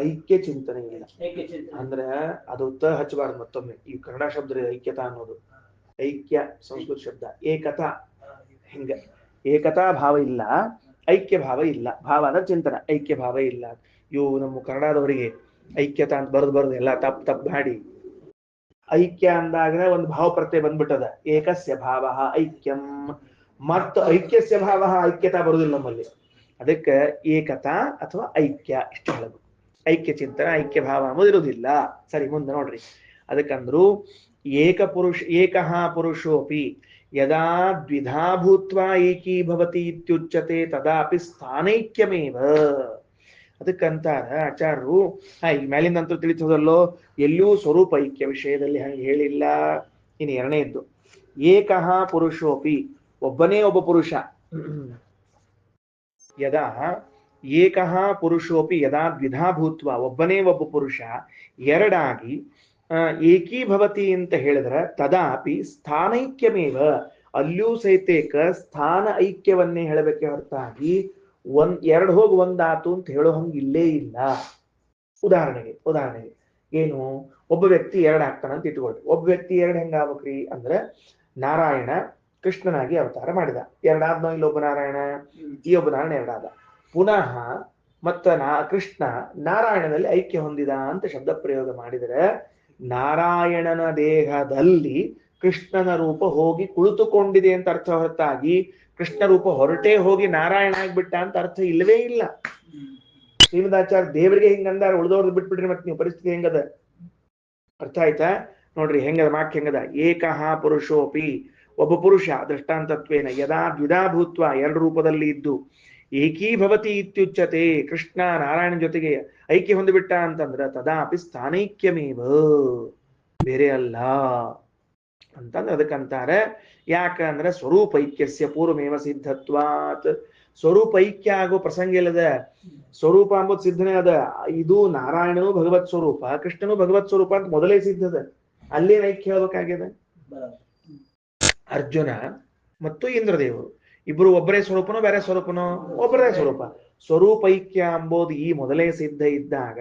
ಐಕ್ಯ ಚಿಂತನೆ ಇಲ್ಲ ಅಂದ್ರೆ ಅದು ತ ಹಚ್ಚಬಾರ್ದು. ಮತ್ತೊಮ್ಮೆ ಈ ಕನ್ನಡ ಶಬ್ದ ಐಕ್ಯತಾ ಅನ್ನೋದು ಐಕ್ಯ ಸಂಸ್ಕೃತ ಶಬ್ದ, ಏಕತಾ ಹಿಂಗ ಏಕತಾ ಭಾವ ಇಲ್ಲ, ಐಕ್ಯ ಭಾವ ಇಲ್ಲ. ಭಾವ ಅಂದ್ರೆ ಚಿಂತನ, ಐಕ್ಯ ಭಾವ ಇಲ್ಲ. ಇವು ನಮ್ಮ ಕನ್ನಡದವರಿಗೆ ಐಕ್ಯತಾ ಅಂತ ಬರೆದು ಎಲ್ಲ ತಪ್ಪು ಮಾಡಿ ಐಕ್ಯ ಅಂದಾಗ ಒಂದು ಭಾವ ಪ್ರತ್ಯಯ ಬಂದ್ಬಿಟ್ಟದ. ಏಕಸ್ಯ ಭಾವ ಐಕ್ಯಂ, ಮತ್ತು ಐಕ್ಯಸ್ಯ ಭಾವ ಐಕ್ಯತಾ ಬರುದಿಲ್ಲ ನಮ್ಮಲ್ಲಿ. ಅದಕ್ಕೆ ಏಕತಾ ಅಥವಾ ಐಕ್ಯ ಇಷ್ಟು ಹೇಳಬೇಕು. ಐಕ್ಯ ಚಿಂತನ ಐಕ್ಯ ಭಾವ ಅನ್ನೋದಿರುವುದಿಲ್ಲ. ಸರಿ, ಮುಂದೆ ನೋಡ್ರಿ. ಅದಕ್ಕಂದ್ರು ಏಕಃ ಪುರುಷೋಪಿ ಯದಾ ದ್ವಿಧಾ ಭೂತ್ವಾ ಏಕೀಭವತಿ ಇತ್ಯುಚ್ಯತೆ ತದಾಪಿ ಸ್ಥಾನೈಕ್ಯಮೇವ. ಅದಕ್ಕಂತಾರ ಆಚಾರ್ಯರು ಈ ಮೇಲಿಂದ ಅಂತೂ ತಿಳಿಸೋದಲ್ಲೋ, ಎಲ್ಲಿಯೂ ಸ್ವರೂಪ ಐಕ್ಯ ವಿಷಯದಲ್ಲಿ ಹಂಗೆ ಹೇಳಿಲ್ಲ. ಇನ್ನು ಎರಡನೇದ್ದು ಏಕಃ ಪುರುಷೋಪಿ, ಒಬ್ಬನೇ ಒಬ್ಬ ಪುರುಷ. ಯದಾ ಏಕಃ ಪುರುಷೋಪಿ ಯದಾ ದ್ವಿಧಾ ಭೂತ್ವ, ಒಬ್ಬನೇ ಒಬ್ಬ ಪುರುಷ ಎರಡಾಗಿ ಏಕೀಭವತಿ ಅಂತ ಹೇಳಿದ್ರೆ ತದಾಪಿ ಸ್ಥಾನೈಕ್ಯಮೇವ, ಅಲ್ಲಿಯೂ ಸಹಿತೇಕ ಸ್ಥಾನ ಐಕ್ಯವನ್ನೇ ಹೇಳಬೇಕೆ ಹೊರತಾಗಿ ಎರಡು ಹೋಗಿ ಒಂದಾತು ಅಂತ ಹೇಳೋ ಹಂಗೆ ಇಲ್ಲೇ ಇಲ್ಲ. ಉದಾಹರಣೆಗೆ ಏನು, ಒಬ್ಬ ವ್ಯಕ್ತಿ ಎರಡು ಆಗ್ತಾನಂತ ಇಟ್ಕೊಳ್ರಿ. ಒಬ್ಬ ವ್ಯಕ್ತಿ ಎರಡು ಹೆಂಗಾಗ್ಬೇಕ್ರಿ ಅಂದ್ರೆ, ನಾರಾಯಣ ಕೃಷ್ಣನಾಗಿ ಅವತಾರ ಮಾಡಿದ, ಎರಡಾದ್ನೋ ಇಲ್ಲೊಬ್ಬ ನಾರಾಯಣ, ಈ ಒಬ್ಬ ನಾರಾಯಣ ಎರಡಾದ. ಪುನಃ ಕೃಷ್ಣ ನಾರಾಯಣನಲ್ಲಿ ಐಕ್ಯ ಹೊಂದಿದ ಅಂತ ಶಬ್ದ ಪ್ರಯೋಗ ಮಾಡಿದರೆ, ನಾರಾಯಣನ ದೇಹದಲ್ಲಿ ಕೃಷ್ಣನ ರೂಪ ಹೋಗಿ ಕುಳಿತುಕೊಂಡಿದೆ ಅಂತ ಅರ್ಥ ಹೊರತಾಗಿ ಕೃಷ್ಣ ರೂಪ ಹೊರಟೇ ಹೋಗಿ ನಾರಾಯಣ ಆಗ್ಬಿಟ್ಟ ಅಂತ ಅರ್ಥ ಇಲ್ಲವೇ ಇಲ್ಲ. ಶ್ರೀಮದಾಚಾರ್ಯ ದೇವರಿಗೆ ಹಿಂಗಂದಾರ, ಉಳಿದವ್ರದ್ದು ಬಿಟ್ಬಿಟ್ರಿ ಮತ್ತೆ ನೀವು ಪರಿಸ್ಥಿತಿ ಹೆಂಗದ ಅರ್ಥ ಆಯ್ತಾ? ನೋಡ್ರಿ ಹೆಂಗದ ವಾಕ್ಯ ಹೆಂಗದ. ಏಕಃ ಪುರುಷೋಪಿ, ಒಬ್ಬ ಪುರುಷ ದೃಷ್ಟಾಂತತ್ವೇನ ಯದಾ ದ್ವಿಧಾ ಭೂತ್ವ, ಎರಡು ರೂಪದಲ್ಲಿ ಇದ್ದು ಏಕೀಭವತಿ ಇತ್ಯುಚ್ಯತೆ, ಕೃಷ್ಣ ನಾರಾಯಣ ಜೊತೆಗೆ ಐಕ್ಯ ಹೊಂದಿಬಿಟ್ಟ ಅಂತಂದ್ರ ತದಾಪಿ ಸ್ಥಾನೈಕ್ಯಮೇವ, ಬೇರೆ ಅಲ್ಲ ಅಂತಂದ್ರೆ ಅದಕ್ಕಂತಾರೆ. ಯಾಕಂದ್ರೆ ಸ್ವರೂಪೈಕ್ಯಸ್ಯ ಪೂರ್ವಮೇವ ಸಿದ್ಧತ್ವಾತ್, ಸ್ವರೂಪೈಕ್ಯ ಆಗೋ ಪ್ರಸಂಗ ಇಲ್ಲದ, ಸ್ವರೂಪ ಅಂಬುದು ಸಿದ್ಧನೇ ಅದ. ಇದು ನಾರಾಯಣನು ಭಗವತ್ ಸ್ವರೂಪ, ಕೃಷ್ಣನು ಭಗವತ್ ಸ್ವರೂಪ ಅಂತ ಮೊದಲೇ ಸಿದ್ಧದ. ಅಲ್ಲೇನ್ ಐಕ್ಯ ಹೇಳ್ಬೇಕಾಗಿದೆ? ಅರ್ಜುನ ಮತ್ತು ಇಂದ್ರದೇವರು ಇಬ್ರು ಒಬ್ಬರೇ ಸ್ವರೂಪನೋ ಬೇರೆ ಸ್ವರೂಪನೋ? ಒಬ್ಬರೇ ಸ್ವರೂಪ. ಸ್ವರೂಪೈಕ್ಯ ಅಂಬೋದು ಈ ಮೊದಲೇ ಸಿದ್ಧ ಇದ್ದಾಗ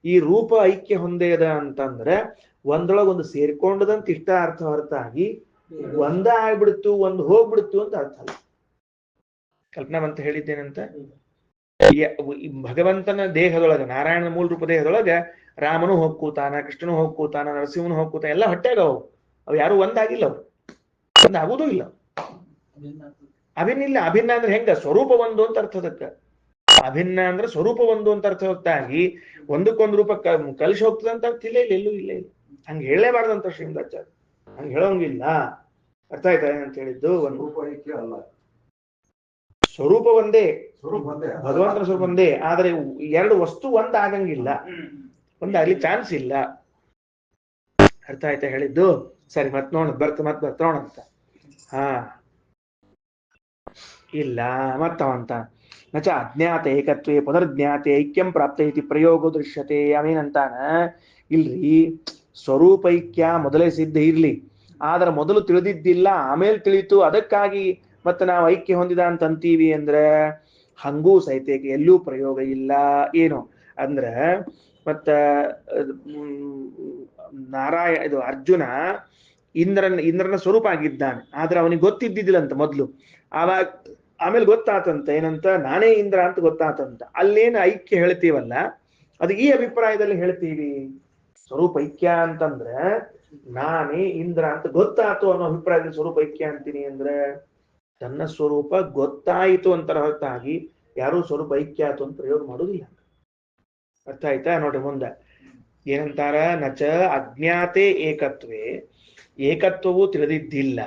ಈ ರೂಪ ಐಕ್ಯ ಹೊಂದೇದ ಅಂತಂದ್ರೆ ಒಂದೊಳಗೊಂದು ಸೇರ್ಕೊಂಡದಂತ ಇಷ್ಟ ಅರ್ಥ ಹೊರತಾಗಿ ಒಂದ ಆಗ್ಬಿಡ್ತು ಒಂದು ಹೋಗ್ಬಿಡ್ತು ಅಂತ ಅರ್ಥ ಅಲ್ಲ. ಕಲ್ಪನಾ ಅಂತ ಹೇಳಿದ್ದೇನಂತ, ಭಗವಂತನ ದೇಹದೊಳಗ, ನಾರಾಯಣನ ಮೂಲ ರೂಪ ದೇಹದೊಳಗ ರಾಮನು ಹೋಗ್ಕೂತಾನ, ಕೃಷ್ಣನು ಹೋಗ್ಕೂತಾನ, ನರಸಿಂಹನು ಹೋಗ್ಕೂತಾನ, ಎಲ್ಲ ಹೊಟ್ಟೆಗ ಅವು ಯಾರು ಒಂದಾಗಿಲ್ಲ, ಅವು ಒಂದಾಗುವುದೂ ಇಲ್ಲ. ಅಭಿನ್ನ ಇಲ್ಲ. ಅಭಿನ್ನ ಅಂದ್ರೆ ಹೆಂಗ? ಸ್ವರೂಪ ಒಂದು ಅಂತ ಅರ್ಥ. ಅದಕ್ಕೆ ಅಭಿನ್ನ ಅಂದ್ರೆ ಸ್ವರೂಪ ಒಂದು ಅಂತ ಅರ್ಥ ಹೊರತಾಗಿ ಒಂದಕ್ಕೊಂದು ರೂಪ ಕಲಿಸಿ ಹೋಗ್ತದೆ ಅಂತ ಅರ್ಥ ಇಲ್ಲ. ಎಲ್ಲೂ ಇಲ್ಲ. ಹಂಗೆ ಹೇಳಲೇಬಾರ್ದಂತ ಶ್ರೀಮದಾಚಾರ್ಯ, ಹಂಗೆ ಹೇಳೋಂಗಿಲ್ಲ. ಅರ್ಥ ಆಯ್ತಾ ಅಂತ ಹೇಳಿದ್ದು? ಒಂದು ಸ್ವರೂಪ ಒಂದೇ, ಭಗವಂತನ ಸ್ವರೂಪ ಒಂದೇ, ಆದ್ರೆ ಎರಡು ವಸ್ತು ಒಂದಾಗಂಗಿಲ್ಲ, ಒಂದಾಗ್ಲಿ ಚಾನ್ಸ್ ಇಲ್ಲ. ಅರ್ಥ ಆಯ್ತಾ ಹೇಳಿದ್ದು? ಸರಿ, ಮತ್ ನೋಡೋಣ ಅಂತ. ಇಲ್ಲ ಮತ್ತವಂತ ನಚ ಅಜ್ಞಾತ ಏಕತ್ವೇ ಪುನರ್ಜ್ಞಾತೆ ಐಕ್ಯಂ ಪ್ರಾಪ್ತ ಇತಿ ಪ್ರಯೋಗೋ ದೃಶ್ಯತೆ. ಅವೇನಂತಾನ, ಇಲ್ರಿ ಸ್ವರೂಪೈಕ್ಯ ಮೊದಲೇ ಸಿದ್ಧ ಇರ್ಲಿ, ಆದ್ರೆ ಮೊದಲು ತಿಳಿದಿದ್ದಿಲ್ಲ, ಆಮೇಲೆ ತಿಳಿತು, ಅದಕ್ಕಾಗಿ ಮತ್ತೆ ನಾವು ಐಕ್ಯ ಹೊಂದಿದ ಅಂತ ಅಂತೀವಿ ಅಂದ್ರೆ ಹಂಗೂ ಸಹಿತ ಎಲ್ಲೂ ಪ್ರಯೋಗ ಇಲ್ಲ. ಏನು ಅಂದ್ರ, ಮತ್ತ ಇದು ಅರ್ಜುನ ಇಂದ್ರನ ಸ್ವರೂಪ ಆಗಿದ್ದಾನೆ, ಆದ್ರೆ ಅವನಿಗೆ ಗೊತ್ತಿದ್ದಿದ್ದಿಲ್ಲ ಅಂತ ಮೊದ್ಲು. ಆಮೇಲೆ ಗೊತ್ತಾತಂತ ಏನಂತ, ನಾನೇ ಇಂದ್ರ ಅಂತ ಗೊತ್ತಾತಂತ. ಅಲ್ಲೇನು ಐಕ್ಯ ಹೇಳ್ತೀವಲ್ಲ, ಅದು ಈ ಅಭಿಪ್ರಾಯದಲ್ಲಿ ಹೇಳ್ತೀವಿ. ಸ್ವರೂಪ ಐಕ್ಯ ಅಂತಂದ್ರೆ ನಾನೇ ಇಂದ್ರ ಅಂತ ಗೊತ್ತಾತು ಅನ್ನೋ ಅಭಿಪ್ರಾಯದಲ್ಲಿ ಸ್ವರೂಪ ಐಕ್ಯ ಅಂತೀನಿ. ಅಂದ್ರೆ ತನ್ನ ಸ್ವರೂಪ ಗೊತ್ತಾಯಿತು ಅಂತರ ಹೊರತಾಗಿ ಯಾರೂ ಸ್ವರೂಪ ಐಕ್ಯ ಆತು ಅಂತ ಪ್ರಯೋಗ ಮಾಡೋದಿಲ್ಲ. ಅರ್ಥ ಆಯ್ತಾ? ನೋಡ್ರಿ ಮುಂದೆ ಏನಂತಾರ, ನಚ ಅಜ್ಞಾತೆ ಏಕತ್ವೇ, ಏಕತ್ವವು ತಿಳಿದಿದ್ದಿಲ್ಲ,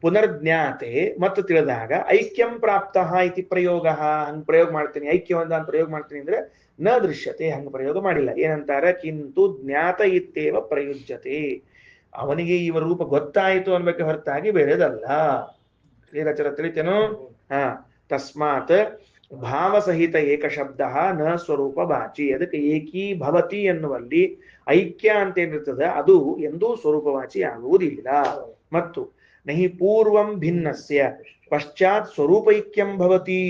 ಪುನರ್ಜ್ಞಾತೆ ಮತ್ತು ತಿಳಿದಾಗ ಐಕ್ಯಂ ಪ್ರಾಪ್ತ ಇತಿ ಪ್ರಯೋಗ. ಹಂಗ ಪ್ರಯೋಗ ಮಾಡ್ತೀನಿ, ಐಕ್ಯ ಒಂದ ಅಂತ ಪ್ರಯೋಗ ಮಾಡ್ತೀನಿ ಅಂದ್ರೆ ನ ದೃಶ್ಯತೆ, ಹಂಗ ಪ್ರಯೋಗ ಮಾಡಿಲ್ಲ. ಏನಂತಾರ, ಕಿಂತು ಜ್ಞಾತ ಇತ್ತೇವ ಪ್ರಯುಜ್ಯತೆ, ಅವನಿಗೆ ಇವ ರೂಪ ಗೊತ್ತಾಯಿತು ಅನ್ಬೇಕು ಹೊರತಾಗಿ ಬೇರೆದಲ್ಲ. ಕ್ಲಿಯರ್ ತಿಳಿತೇನೋ? ಹಾ, ತಸ್ಮಾತ್ ಭಾವಸಹಿತ ಏಕ ಶಬ್ದ ನ ಸ್ವರೂಪ ವಾಚಿ. ಅದಕ್ಕೆ ಏಕೀ ಭವತಿ ಎನ್ನುವಲ್ಲಿ ಐಕ್ಯ ಅಂತ ಏನಿರ್ತದೆ ಅದು ಎಂದೂ ಸ್ವರೂಪವಾಚಿ ಆಗುವುದಿಲ್ಲ. ಮತ್ತು ನಹಿ ಪೂರ್ವಂ ಭಿನ್ನಸ್ಯ ಪಶ್ಚಾತ್ ಸ್ವರೂಪೈಕ್ಯಂ ಭವತಿ.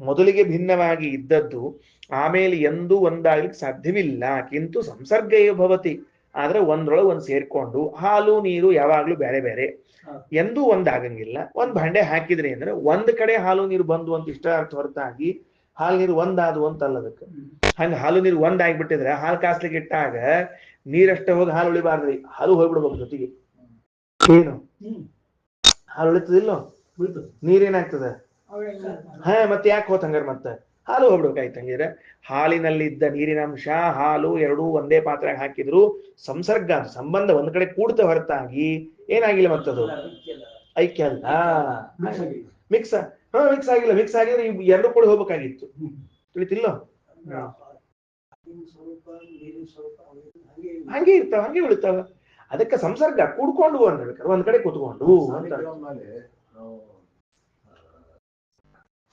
ಮೊದಲಿಗೆ ಭಿನ್ನವಾಗಿ ಇದ್ದದ್ದು ಆಮೇಲೆ ಎಂದೂ ಒಂದಾಗ್ಲಿಕ್ಕೆ ಸಾಧ್ಯವಿಲ್ಲ. ಕಿಂತು ಸಂಸರ್ಗಯೇ ಭವತಿ. ಆದ್ರೆ ಒಂದ್ರೊಳಗೆ ಒಂದ್ ಸೇರ್ಕೊಂಡು ಹಾಲು ನೀರು ಯಾವಾಗ್ಲೂ ಬೇರೆ ಬೇರೆ ಎಂದೂ ಒಂದಾಗಂಗಿಲ್ಲ. ಒಂದ್ ಭಾಂಡೆ ಹಾಕಿದ್ರಿ ಅಂದ್ರೆ ಒಂದ್ ಕಡೆ ಹಾಲು ನೀರು ಬಂದು ಅಂತ ಇಷ್ಟ ಅರ್ಥ ಹೊರತಾಗಿ ಹಾಲು ನೀರು ಒಂದಾದು ಅಂತ ಅಲ್ಲದಕ್ಕೆ. ಹಂಗ ಹಾಲು ನೀರು ಒಂದಾಗ್ಬಿಟ್ಟಿದ್ರೆ ಹಾಲು ಕಾಸ್ಲಿಕ್ಕೆ ಇಟ್ಟಾಗ ನೀರಷ್ಟೇ ಹೋಗಿ ಹಾಲು ಉಳಿಬಾರ್ದ್ರಿ, ಹಾಲು ಹೋಗ್ಬಿಡ್ಬೇಕು ಜೊತೆಗೆ. ಏನು ಹಾಲು ಉಳಿತದಿಲ್ಲೋ? ನೀರೇನಾಗ್ತದೆ? ಹಾ, ಮತ್ತೆ ಯಾಕೆ ಹೋತ್ ಹಂಗಾರ? ಮತ್ತೆ ಹಾಲು ಹೋಗ್ಬಿಡ್ಬೇಕಾಯ್ತು. ಹಂಗಿದ್ರೆ ಹಾಲಿನಲ್ಲಿದ್ದ ನೀರಿನಂಶ ಹಾಲು ಎರಡೂ ಒಂದೇ ಪಾತ್ರೆ ಹಾಕಿದ್ರು ಸಂಸರ್ಗ ಸಂಬಂಧ ಒಂದ್ ಕಡೆ ಕೂಡ್ತ ಹೊರತಾಗಿ ಏನಾಗಿಲ್ಲ. ಮತ್ತದು ಐಕ್ಯ ಅಲ್ಲ, ಮಿಕ್ಸ್. ಮಿಕ್ಸ್ ಆಗಿಲ್ಲ. ಮಿಕ್ಸ್ ಆಗಿದ್ರೆ ಎರಡು ಕೂಡ ಹೋಗ್ಬೇಕಾಗಿತ್ತು. ತಿಳಿತಿಲ್ಲೋ? ಹಂಗೆ ಇರ್ತಾವ, ಹಂಗೆ ಉಳಿತಾವ. ಅದಕ್ಕೆ ಸಂಸರ್ಗ ಕೂಡ್ಕೊಂಡು ಅನ್ಬೇಕಾರೆ ಒಂದ್ ಕಡೆ ಕೂತ್ಕೊಂಡು ಅಂತ.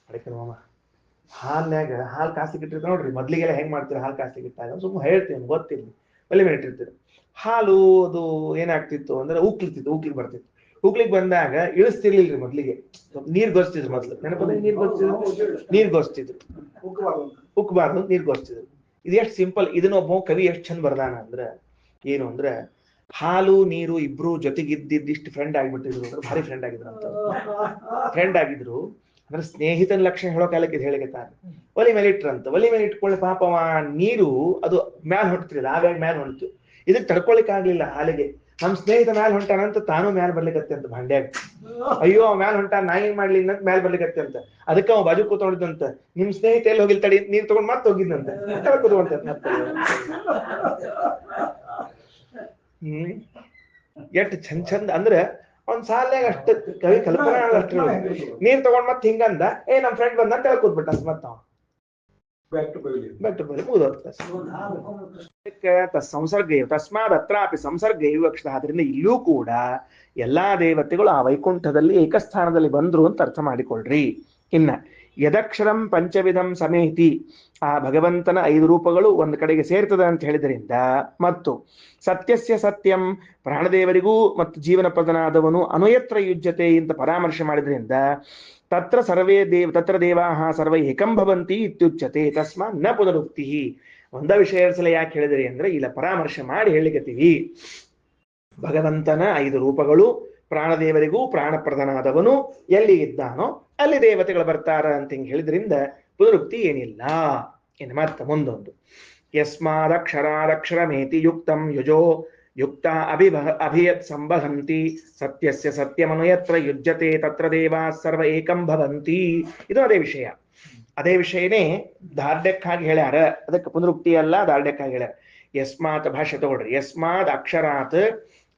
ಅದಕ್ಕೆ ಮಾಮ ಹಾಲ್ನ್ಯಾಗ ಹಾಲು ಕಾಸಿಗೆ ಇಟ್ಟಿರ್ತಾರೆ ನೋಡ್ರಿ. ಮೊದ್ಲಿಗೆಲ್ಲ ಹೆಂಗ್ ಮಾಡ್ತೀರಿ? ಹಾಲು ಕಾಸಿಗೆ ಇಟ್ಟಾಗ ಸುಮ್ಮನೆ ಹೇಳ್ತೀನಿ, ಗೊತ್ತಿಲ್ಲ, ಒಲೆ ಮೇಲೆ ಇಟ್ಟಿರ್ತೀರಿ. ಹಾಲು ಅದು ಏನಾಗ್ತಿತ್ತು ಅಂದ್ರೆ ಉಕ್ಲಿರ್ತಿತ್ತು, ಉಕ್ಲಿಗೆ ಬರ್ತಿತ್ತು. ಉಕ್ಲಿಗೆ ಬಂದಾಗ ಇಳಿಸ್ತಿರ್ಲಿಲ್ರಿ ಮೊದ್ಲಿಗೆ. ನೀರ್ ಗೊಸ್ತಿದ್ರು ಮೊದ್ಲು. ನೆನಪದ? ನೀರ್ ಗೊಸ್ತಿದ್ರು ಉಕ್ಬಾರ್ದು, ನೀರ್ ಗೊಸ್ತಿದ್ರು. ಇದು ಎಷ್ಟು ಸಿಂಪಲ್. ಇದನ್ನ ಒಬ್ಬ ಕವಿ ಎಷ್ಟು ಚಂದ ಬರ್ದಾನ ಅಂದ್ರೆ ಏನು ಅಂದ್ರೆ ಹಾಲು ನೀರು ಇಬ್ರು ಜೊತೆಗಿದ್ದಿಷ್ಟು ಫ್ರೆಂಡ್ ಆಗಿಬಿಟ್ಟಿದ್ರು ಅಂದ್ರೆ ಭಾರಿ ಫ್ರೆಂಡ್ ಆಗಿದ್ರು ಅಂತ. ಫ್ರೆಂಡ್ ಆಗಿದ್ರು ಅಂದ್ರೆ ಸ್ನೇಹಿತನ ಲಕ್ಷಣ ಹೇಳೋ ಕಾಲಕ್ಕೆ ಇದು ಹೇಳಿಕತ್ತಾರೆ. ಒಲಿ ಮೇಲೆ ಇಟ್ರಂತ. ಒಲಿ ಮೇಲೆ ಇಟ್ಕೊಳ್ಳಿ ಪಾಪವ ನೀರು ಅದು ಮ್ಯಾಲ ಹೊಂಟ್ತಿರಲಿಲ್ಲ, ಆಗ ಮ್ಯಾಲ ಹೊಂಟು. ಇದಕ್ಕೆ ತಡ್ಕೊಳಿಕ್ ಆಗ್ಲಿಲ್ಲ ಹಾಲಿಗೆ. ನಮ್ ಸ್ನೇಹಿತ ಮ್ಯಾಲ ಹೊಂಟಾನಂತ ತಾನು ಮ್ಯಾಲ ಬರ್ಲಿಕತ್ತೆ ಅಂತ ಭಾಂಡ್ಯಾಗ. ಅಯ್ಯೋ ಅವ್ ಮ್ಯಾಲ ಹೊಂಟ, ನಾ ಏನ್ ಮಾಡ್ಲಿ ಅಂತ ಮ್ಯಾಲ ಬರ್ಲಿಕತ್ತೆ ಅಂತ. ಅದಕ್ಕೆ ಅವ್ ಬಾಜು ಕೂತ್ಕೊಂಡಿದ್ದಂತ. ನಿಮ್ ಸ್ನೇಹಿತ ಎಲ್ಲಿ ಹೋಗಿಲ್ ತಡಿ, ನೀರ್ ತಗೊಂಡ್ ಮತ್ ಹೋಗಿದ್ನಂತೆ. ಕೂತ್ಕೊಂತ ಮತ್ತೆ. ಎಷ್ಟ್ ಚಂದ ಚಂದ ಅಂದ್ರೆ ಒಂದ್ ಸಾಲ್ಯಾಗ ಅಷ್ಟ ಕವಿ ಕಲ್ಪನಾ ಅಷ್ಟು. ನೀರ್ ತಗೊಂಡ್ ಮತ್ ಹಿಂಗಂದ, ನಮ್ ಫ್ರೆಂಡ್ ಬಂದ ಅಂತ ಹೇಳಿ ಕೂತ್ಬಿಟ್ಟ. ಮತ್ತ ಸಂಸರ್ಗ ತಸ್ಮಾದ್ ಅತ್ರಾಪಿ ಸಂಸರ್ಗ ವಿವಕ್ಷ. ಆದ್ರಿಂದ ಇಲ್ಲೂ ಕೂಡ ಎಲ್ಲಾ ದೇವತೆಗಳು ಆ ವೈಕುಂಠದಲ್ಲಿ ಏಕಸ್ಥಾನದಲ್ಲಿ ಬಂದ್ರು ಅಂತ ಅರ್ಥ ಮಾಡಿಕೊಳ್ರಿ. ಇನ್ನ ಯದಕ್ಷರಂ ಪಂಚವಿಧಂ ಸಮೇತಿ, ಆ ಭಗವಂತನ 5 ರೂಪಗಳು ಒಂದ್ ಕಡೆಗೆ ಸೇರ್ತದೆ ಅಂತ ಹೇಳಿದ್ರಿಂದ, ಮತ್ತು ಸತ್ಯಸ್ಯ ಸತ್ಯಂ ಪ್ರಾಣದೇವರಿಗೂ ಮತ್ತು ಜೀವನ ಪ್ರದನಾದವನು ಅನುಯತ್ರ ಯುಜ್ಯತೆ ಅಂತ ಪರಾಮರ್ಶೆ ಮಾಡಿದ್ರಿಂದ ತತ್ರ ದೇವಾಹ ಸರ್ವ ಏಕಂ ಭವಂತಿ ಇತ್ಯುಚ್ಯತೆ. ತಸ್ಮಾತ್ ನ ಪುನರುಕ್ತಿ. ಒಂದ ವಿಷಯ ಸಲ ಯಾಕೆ ಹೇಳಿದ್ರಿ ಅಂದ್ರೆ ಇಲ್ಲ ಪರಾಮರ್ಶೆ ಮಾಡಿ ಹೇಳಿಕತ್ತೀವಿ. ಭಗವಂತನ 5 ರೂಪಗಳು, ಪ್ರಾಣದೇವರಿಗೂ ಪ್ರಾಣ ಪ್ರಧಾನಾದವನು ಎಲ್ಲಿ ಇದ್ದಾನೋ ಅಲ್ಲಿ ದೇವತೆಗಳು ಬರ್ತಾರ ಅಂತ ಹಿಂಗೆ ಹೇಳಿದ್ರಿಂದ ಪುನರುಕ್ತಿ ಏನಿಲ್ಲ. ಇನ್ನು ಮತ್ತೆ ಮುಂದೊಂದು ಯಸ್ಮಾದಕ್ಷರಾದಕ್ಷರಮೇತಿ ಯುಕ್ತಂ ಯುಜೋ ಯುಕ್ತ ಅಭಿಯತ್ ಸಂಬಹಂತಿ ಸತ್ಯಸ್ಯ ಸತ್ಯಮನುಯತ್ರ ಯುಜ್ಯತೆ ತತ್ರ ದೇವಾ ಸರ್ವ ಏಕಂ ಭವಂತಿ. ಇದು ಅದೇ ವಿಷಯ. ಅದೇ ವಿಷಯನೇ ದಾರ್ಢ್ಯಕ್ಕಾಗಿ ಹೇಳ್ಯಾರ. ಅದಕ್ಕೆ ಪುನರುಕ್ತಿ ಅಲ್ಲ, ದಾರ್ಢ್ಯಕ್ಕಾಗಿ ಹೇಳ್ಯಾರ. ಯಸ್ಮಾತ್ ಭಾಷೆ ತಗೊಳ್ರಿ. ಯಸ್ಮಾತ್ ಅಕ್ಷರಾತ್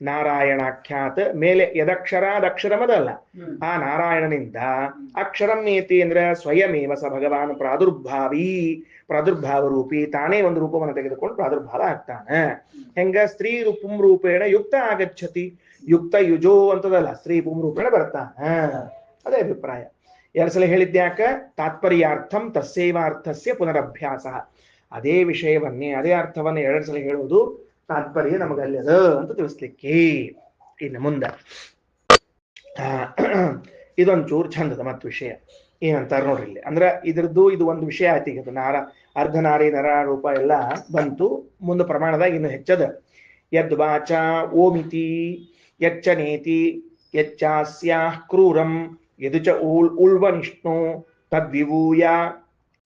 ನಾರಾಯಣಾಖ್ಯಾತ್ ಮೇಲೆ ಯದಕ್ಷರಾದಕ್ಷರಮದಲ್ಲ, ಆ ನಾರಾಯಣನಿಂದ ಅಕ್ಷರಂ ಏತಿ ಅಂದ್ರೆ ಸ್ವಯಮೇವ ಸ ಭಗವಾನ್ ಪ್ರಾದುರ್ಭಾವ ರೂಪಿ, ತಾನೇ ಒಂದು ರೂಪವನ್ನು ತೆಗೆದುಕೊಂಡು ಪ್ರಾದುರ್ಭಾವ ಆಗ್ತಾನೆ. ಹೆಂಗ ಸ್ತ್ರೀ ಪುಂರೂಪೇಣ ಯುಕ್ತ ಆಗಚ್ಚತಿ, ಯುಕ್ತ ಯುಜೋ ಅಂತದಲ್ಲ, ಸ್ತ್ರೀ ಪುಂರೂಪೇಣ ಬರ್ತಾನೆ. ಅದೇ ಅಭಿಪ್ರಾಯ. 2 ಸಲ ಹೇಳಿದ್ಯಾಕ? ತಾತ್ಪರ್ಯಾರ್ಥಂ ತಸ್ಸೇವಾರ್ಥಸ್ಯ ಪುನರಭ್ಯಾಸ. ಅದೇ ವಿಷಯವನ್ನೇ ಅದೇ ಅರ್ಥವನ್ನೇ 2 ಸಲ ಹೇಳುವುದು ತಾತ್ಪರ್ಯ ನಮಗಲ್ಲದ ಅಂತ ತಿಳಿಸ್ಲಿಕ್ಕೆ. ಇನ್ನು ಮುಂದೆ ಇದೊಂಚೂರು ಚಂದದ ಮತ್ ವಿಷಯ ಏನಂತಾರ ನೋಡ್ರಿ ಇಲ್ಲಿ. ಅಂದ್ರೆ ಇದ್ರದ್ದು ಇದು ಒಂದು ವಿಷಯ ಆಯ್ತು. ಈಗ ಅರ್ಧನಾರಿ ನರ ರೂಪ ಎಲ್ಲ ಬಂತು. ಮುಂದೆ ಪ್ರಮಾಣದಾಗ ಇನ್ನು ಹೆಚ್ಚದ. ಯದ್ ವಾಚ ಓಮಿತಿ ಯಚ್ಚನೇತಿ ಯಚ್ಚಾಸ್ಯಾಃ ಕ್ರೂರಂ ಯದುಚ ಉಳ್ವನಿಷ್ಣು ತದ್ವಿಭೂಯ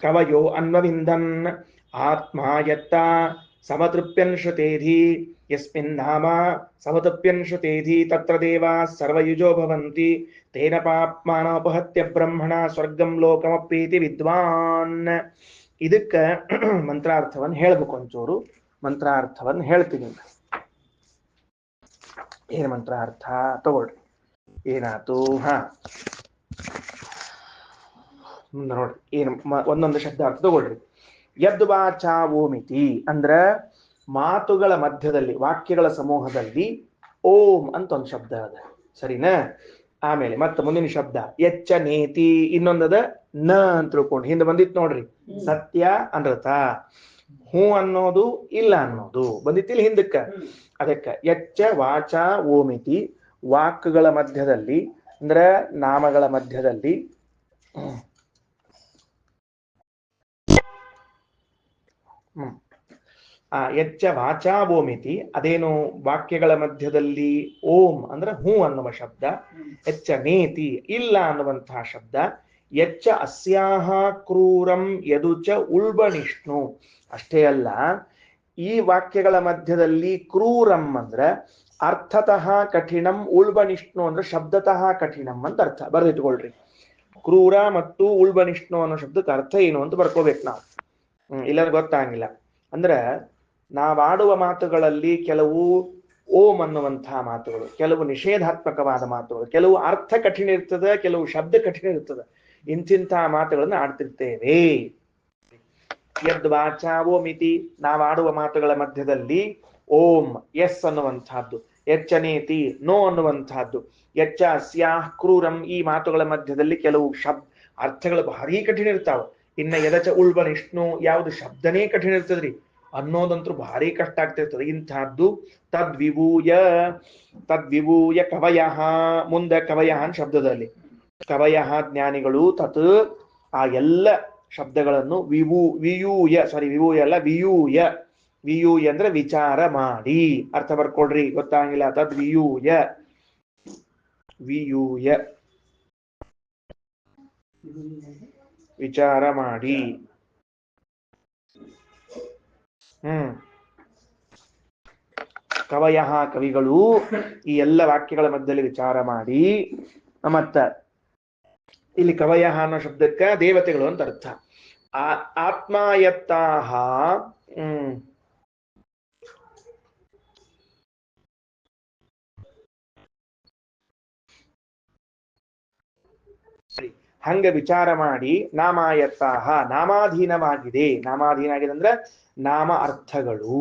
ಕವಯೋ ಅನ್ವವಿಂದನ್ ಆತ್ಮ ಯತ್ತ ಸಮತೃಪ್ಯನ್ ಶ್ರುತೇಧಿ ಯಸ್ಮಿನ್ ನಾಮ ಸಮತೃಪ್ಯನ್ ಶ್ರುತೇಧಿ ತತ್ರ ದೇವಾ ಸರ್ವಯುಜೋ ಭವಂತಿ ತೇನ ಪಾಪ್ಮಾನೋಪಹತ್ಯ ಬ್ರಹ್ಮಣ ಸ್ವರ್ಗಂ ಲೋಕಮಪ್ಪೀತಿ ವಿದ್ವಾನ್. ಇದಕ್ಕ ಮಂತ್ರಾರ್ಥವನ್ನು ಹೇಳ್ಬೇಕು. ಒಂಚೂರು ಮಂತ್ರಾರ್ಥವನ್ನು ಹೇಳ್ತೀನಿ. ಏನ್ ಮಂತ್ರಾರ್ಥ ತಗೊಳ್ರಿ. ಏನಾತು? ನೋಡ್ರಿ, ಏನು ಒಂದೊಂದು ಶಬ್ದ ಅರ್ಥ ತಗೊಳ್ರಿ. ಯದ್ ವಾಚಾ ಓಮಿತಿ ಅಂದ್ರ ಮಾತುಗಳ ಮಧ್ಯದಲ್ಲಿ, ವಾಕ್ಯಗಳ ಸಮೂಹದಲ್ಲಿ ಓಂ ಅಂತ ಒಂದು ಶಬ್ದ ಅದ, ಸರಿನಾ? ಆಮೇಲೆ ಮತ್ತೆ ಮುಂದಿನ ಶಬ್ದ ಎಚ್ಚ ನೇತಿ, ಇನ್ನೊಂದದ ನ ಅಂತ ತಿಳ್ಕೊಂಡು ಹಿಂದೆ ಬಂದಿತ್ತು ನೋಡ್ರಿ, ಸತ್ಯ ಅನೃತ, ಹೂ ಅನ್ನೋದು ಇಲ್ಲ ಅನ್ನೋದು ಬಂದಿತ್ತಿಲ್ಲ ಹಿಂದಕ್ಕ. ಅದಕ್ಕ ಎಚ್ಚ ವಾಚ ಓಮಿತಿ, ವಾಕ್ಗಳ ಮಧ್ಯದಲ್ಲಿ ಅಂದ್ರ ನಾಮಗಳ ಮಧ್ಯದಲ್ಲಿ ಎಚ್ಚ ವಾಚಾ ಓಮಿತಿ, ಅದೇನು ವಾಕ್ಯಗಳ ಮಧ್ಯದಲ್ಲಿ ಓಂ ಅಂದ್ರೆ ಹೂ ಅನ್ನುವ ಶಬ್ದ, ಎಚ್ಚ ನೇತಿ ಇಲ್ಲ ಅನ್ನುವಂತಹ ಶಬ್ದ, ಎಚ್ಚ ಅಸ್ಯಾಹ ಕ್ರೂರಂ ಯದುಚ ಉಳ್ಬನಿಷ್ಣು. ಅಷ್ಟೇ ಅಲ್ಲ, ಈ ವಾಕ್ಯಗಳ ಮಧ್ಯದಲ್ಲಿ ಕ್ರೂರಂ ಅಂದ್ರೆ ಅರ್ಥತಃ ಕಠಿಣಂ, ಉಳ್ಬನಿಷ್ಣು ಅಂದ್ರೆ ಶಬ್ದತಃ ಕಠಿಣಂ ಅಂತ ಅರ್ಥ. ಬರೆದಿಟ್ಕೊಳ್ರಿ, ಕ್ರೂರ ಮತ್ತು ಉಳ್ಬನಿಷ್ಣು ಅನ್ನೋ ಶಬ್ದಕ್ಕೆ ಅರ್ಥ ಏನು ಅಂತ ಬರ್ಕೋಬೇಕು ನಾವು. ಇಲ್ಲಾಂದ್ರೆ ಗೊತ್ತಾಗಿಲ್ಲ. ಅಂದ್ರೆ ನಾವಾಡುವ ಮಾತುಗಳಲ್ಲಿ ಕೆಲವು ಓಂ ಅನ್ನುವಂತಹ ಮಾತುಗಳು, ಕೆಲವು ನಿಷೇಧಾತ್ಮಕವಾದ ಮಾತುಗಳು, ಕೆಲವು ಅರ್ಥ ಕಠಿಣ ಇರ್ತದೆ, ಕೆಲವು ಶಬ್ದ ಕಠಿಣ ಇರ್ತದೆ. ಇಂತಿಂತಹ ಮಾತುಗಳನ್ನು ಆಡ್ತಿರ್ತೇವೆ. ಯದ್ವಾಚಾವೋ ಮಿತಿ, ನಾವಾಡುವ ಮಾತುಗಳ ಮಧ್ಯದಲ್ಲಿ ಓಂ ಎಸ್ ಅನ್ನುವಂತಹದ್ದು, ಎಚ್ಚನೇತಿ ನೋ ಅನ್ನುವಂತಹದ್ದು, ಎಚ್ಚ ಸ್ಯಾಹ್ ಕ್ರೂರಂ, ಈ ಮಾತುಗಳ ಮಧ್ಯದಲ್ಲಿ ಕೆಲವು ಅರ್ಥಗಳು ಭಾರಿ ಕಠಿಣ ಇರ್ತಾವ. ಇನ್ನ ಯದಚ ಉಳ್ಬನಿಷ್ಣು, ಯಾವುದು ಶಬ್ದನೇ ಕಠಿಣ ಇರ್ತದ್ರಿ ಅನ್ನೋದಂತೂ ಭಾರಿ ಕಷ್ಟ ಆಗ್ತಿರ್ತದೆ. ಇಂತಹದ್ದು ತದ್ವಿಭೂಯ ಕವಯ, ಮುಂದೆ ಕವಯ ಅಂತ ಶಬ್ದದಲ್ಲಿ ಕವಯ ಜ್ಞಾನಿಗಳು, ತತ್ ಆ ಎಲ್ಲ ಶಬ್ದಗಳನ್ನು ವಿಯೂಯ ಅಲ್ಲ ವಿಯೂಯ ಅಂದ್ರೆ ವಿಚಾರ ಮಾಡಿ. ಅರ್ಥ ಬರ್ಕೊಡ್ರಿ, ಗೊತ್ತಾಗಿಲ್ಲ. ತದ್ವಿಯೂಯ ವಿಚಾರ ಮಾಡಿ. ಕವಯ ಕವಿಗಳು ಈ ಎಲ್ಲ ವಾಕ್ಯಗಳ ಮಧ್ಯದಲ್ಲಿ ವಿಚಾರ ಮಾಡಿ. ಮತ್ತ ಇಲ್ಲಿ ಕವಯ ಅನ್ನೋ ಶಬ್ದಕ್ಕ ದೇವತೆಗಳು ಅಂತ ಅರ್ಥ. ಆತ್ಮಾಯತ್ತಾಹ ಹಂಗ ವಿಚಾರ ಮಾಡಿ. ನಾಮಾಯತ್ತಾಹ, ನಾಮಾಧೀನವಾಗಿದೆ. ನಾಮಾಧೀನ ಆಗಿದೆ ಅಂದ್ರೆ ನಾಮ ಅರ್ಥಗಳು.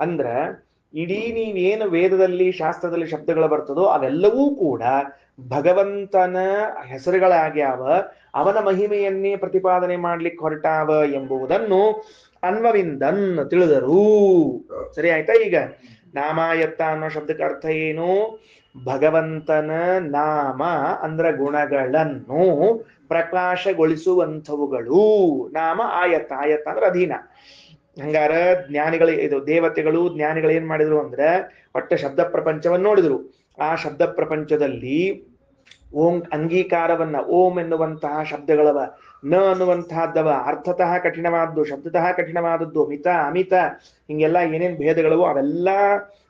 ಅಂದ್ರ ಇಡೀ ನೀವೇನು ವೇದದಲ್ಲಿ ಶಾಸ್ತ್ರದಲ್ಲಿ ಶಬ್ದಗಳು ಬರ್ತದೋ ಅವೆಲ್ಲವೂ ಕೂಡ ಭಗವಂತನ ಹೆಸರುಗಳಾಗ್ಯಾವ, ಅವನ ಮಹಿಮೆಯನ್ನೇ ಪ್ರತಿಪಾದನೆ ಮಾಡ್ಲಿಕ್ಕೆ ಹೊರಟಾವ ಎಂಬುದನ್ನು ಅನ್ವವಿಂದನ್ ತಿಳಿದರು. ಸರಿ ಆಯ್ತಾ? ಈಗ ನಾಮಾಯತ್ತ ಅನ್ನೋ ಶಬ್ದಕ್ಕೆ ಅರ್ಥ ಏನು? ಭಗವಂತನ ನಾಮ ಅಂದ್ರ ಗುಣಗಳನ್ನು ಪ್ರಕಾಶಗೊಳಿಸುವಂಥವುಗಳು. ನಾಮ ಆಯತ್ತ, ಆಯತ್ತ ಅಂದ್ರೆ ಅಧೀನ. ಹಂಗಾರ ಜ್ಞಾನಿಗಳು, ಇದು ದೇವತೆಗಳು ಜ್ಞಾನಿಗಳು ಏನ್ ಮಾಡಿದ್ರು ಅಂದ್ರೆ ಒಟ್ಟ ಶಬ್ದ ಪ್ರಪಂಚವನ್ನು ನೋಡಿದ್ರು. ಆ ಶಬ್ದ ಪ್ರಪಂಚದಲ್ಲಿ ಓಂ ಅಂಗೀಕಾರವನ್ನ, ಓಂ ಎನ್ನುವಂತಹ ಶಬ್ದಗಳವ, ನ ಅನ್ನುವಂತಹದ್ದವ, ಅರ್ಥತಃ ಕಠಿಣವಾದ್ದು, ಶಬ್ದತಃ ಕಠಿಣವಾದದ್ದು, ಮಿತ ಅಮಿತ, ಹಿಂಗೆಲ್ಲ ಏನೇನ್ ಭೇದಗಳವೋ ಅವೆಲ್ಲ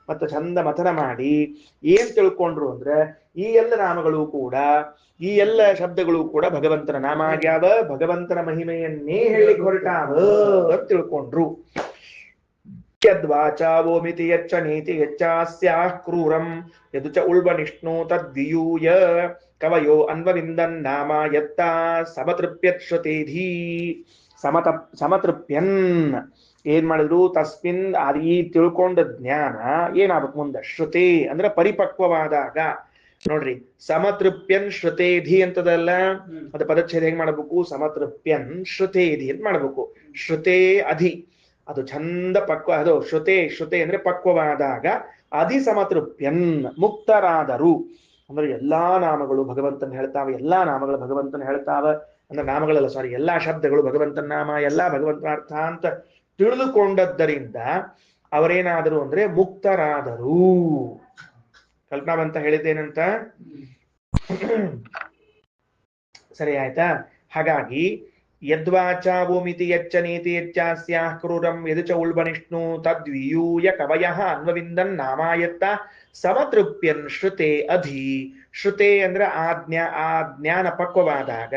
ಮತ್ತೆ ಚಂದ ಮಥನ ಮಾಡಿ ಏನ್ ತಿಳ್ಕೊಂಡ್ರು ಅಂದ್ರೆ ಈ ಎಲ್ಲ ನಾಮಗಳು ಕೂಡ, ಈ ಎಲ್ಲ ಶಬ್ದಗಳು ಕೂಡ ಭಗವಂತನ ನಾಮ ಆಗ್ಯಾವ, ಭಗವಂತನ ಮಹಿಮೆಯನ್ನೇ ಹೇಳಿಕ್ ಹೊರಟಾವ ಅಂತ ತಿಳ್ಕೊಂಡ್ರು. ಯದ್ವಾಚಾವೋ ಮಿತಿ ಯಚ್ಚ ನೀತಿ ಯಚ್ಚಾಸ್ಯಾಃ ಕ್ರೂರಂ ಯದುಚ ಉಳ್ಬನಿಷ್ಣು ತದ್ವಿಯೂಯ ಕವಯೋ ಅನ್ವವಿಂದನ್ ನಾಮ ಯತ್ತ ಸಮತೃಪ್ಯತ್ ಶ್ರುತೇಧಿ. ಸಮತೃಪ್ಯನ್ ಏನ್ ಮಾಡಿದ್ರು? ತಸ್ಮಿನ್ ಈ ತಿಳ್ಕೊಂಡ ಜ್ಞಾನ ಏನಾಗಬೇಕು ಮುಂದೆ? ಶ್ರುತೆ ಅಂದ್ರೆ ಪರಿಪಕ್ವವಾದಾಗ. ನೋಡ್ರಿ, ಸಮತೃಪ್ಯನ್ ಶ್ರುತೇಧಿ ಅಂತದಲ್ಲ, ಅದ ಪದಚ್ಛೇದ ಹೆಂಗ್ ಮಾಡ್ಬೇಕು? ಸಮತೃಪ್ಯನ್ ಶ್ರುತೇಧಿ ಅಂತ ಮಾಡ್ಬೇಕು. ಶ್ರುತೇ ಅಧಿ, ಅದು ಚಂದ ಪಕ್ವ, ಅದು ಶ್ರುತೆ ಅಂದ್ರೆ ಪಕ್ವವಾದಾಗ. ಅಧಿ ಸಮತೃಪ್ಯನ್ ಮುಕ್ತರಾದರು ಅಂದ್ರೆ ಎಲ್ಲಾ ನಾಮಗಳು ಭಗವಂತನ ಹೇಳ್ತಾವ, ಎಲ್ಲಾ ನಾಮಗಳು ಭಗವಂತನ ಹೇಳ್ತಾವ. ಅಂದ್ರೆ ನಾಮಗಳಲ್ಲ, ಎಲ್ಲಾ ಶಬ್ದಗಳು ಭಗವಂತನ ನಾಮ, ಎಲ್ಲಾ ಭಗವಂತನ ಅರ್ಥ ಅಂತ ತಿಳಿದುಕೊಂಡದ್ದರಿಂದ ಅವರೇನಾದರು ಅಂದ್ರೆ ಮುಕ್ತರಾದರು. ಕಲ್ಪನಾ ಬಂತ ಹೇಳಿದ್ದೇನಂತ? ಸರಿ ಆಯ್ತಾ? ಹಾಗಾಗಿ ಯದ್ವಾಚಾವೋಮಿತಿ ಯಚ್ಚ ನೀತಿ ಯಚ್ಚಾಸ್ಯಾಃ ಕ್ರೂರಂ ಯದುಚ ಉಳ್ಬನಿಷ್ಣು ತದ್ವಿಯೂಯ ಕವಯಃ ಅನ್ವವಿಂದನ್ ನಾಮಾಯತ್ತ ಸಮತೃಪ್ಯನ್ ಶ್ರುತೆ ಅಧಿ. ಶ್ರುತೆ ಅಂದ್ರೆ ಆ ಜ್ಞಾನ ಪಕ್ವವಾದಾಗ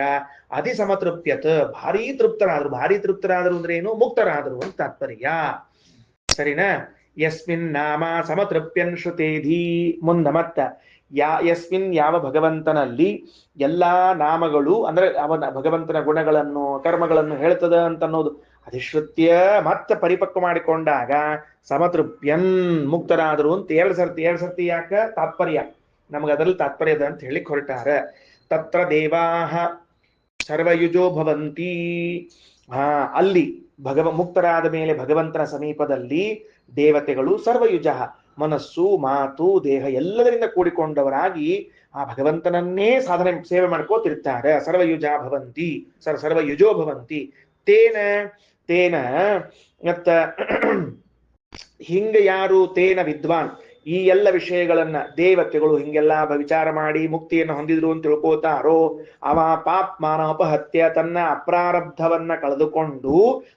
ಅಧಿ ಸಮತೃಪ್ಯತ್, ಭಾರಿ ತೃಪ್ತರಾದ್ರು. ಭಾರಿ ತೃಪ್ತರಾದ್ರು ಅಂದ್ರೆ ಏನು? ಮುಕ್ತರಾದ್ರು ಅಂತ ತಾತ್ಪರ್ಯ. ಸರಿನಾ? ಯಸ್ಮಿನ್ ನಾಮ ಸಮತೃಪ್ಯನ್ ಶ್ರುತೇಧಿ. ಮುಂದ ಮತ್ತ ಯಸ್ಮಿನ್ ಯಾವ ಭಗವಂತನಲ್ಲಿ ಎಲ್ಲಾ ನಾಮಗಳು ಅಂದ್ರೆ ಅವನ ಭಗವಂತನ ಗುಣಗಳನ್ನು ಕರ್ಮಗಳನ್ನು ಹೇಳ್ತದ ಅಂತ ಅನ್ನೋದು ಅಧಿಶ್ರುತ್ಯ ಮತ್ತೆ ಪರಿಪಕ್ವ ಮಾಡಿಕೊಂಡಾಗ ಸಮತೃಪ್ಯನ್ ಮುಕ್ತರಾದರು ಅಂತ ಎರಡು ಸರ್ತಿ ಯಾಕ ತಾತ್ಪರ್ಯ ನಮಗೆ ಅದರಲ್ಲಿ ತಾತ್ಪರ್ಯದ ಅಂತ ಹೇಳಿಕ್ ಹೊರಟಾರ. ತತ್ರ ದೇವಾಹ ಸರ್ವಯುಜೋ ಭವಂತಿ. ಅಲ್ಲಿ ಮುಕ್ತರಾದ ಮೇಲೆ ಭಗವಂತನ ಸಮೀಪದಲ್ಲಿ ದೇವತೆಗಳು ಸರ್ವಯುಜ ಮನಸ್ಸು ಮಾತು ದೇಹ ಎಲ್ಲದರಿಂದ ಕೂಡಿಕೊಂಡವರಾಗಿ ಆ ಭಗವಂತನನ್ನೇ ಸಾಧನೆ ಸೇವೆ ಮಾಡ್ಕೋತಿರ್ತಾರೆ. ಸರ್ವಯುಜ ಭವಂತಿ ಸರ್ವಯುಜೋ ಭವಂತಿ. ತೇನ ತೇನ ಮತ್ತ ಹಿಂಗ ಯಾರು ತೇನ ವಿದ್ವಾನ್ ಈ ಎಲ್ಲ ವಿಷಯಗಳನ್ನ ದೇವತೆಗಳು ಹಿಂಗೆಲ್ಲ ವಿಚಾರ ಮಾಡಿ ಮುಕ್ತಿಯನ್ನು ಹೊಂದಿದ್ರು ಅಂತ ತಿಳ್ಕೋತಾರೋ ಅವ ಪಾಪ್ಮಾನ ಅಪಹತ್ಯ ತನ್ನ ಅಪ್ರಾರಬ್ಧವನ್ನ ಕಳೆದುಕೊಂಡು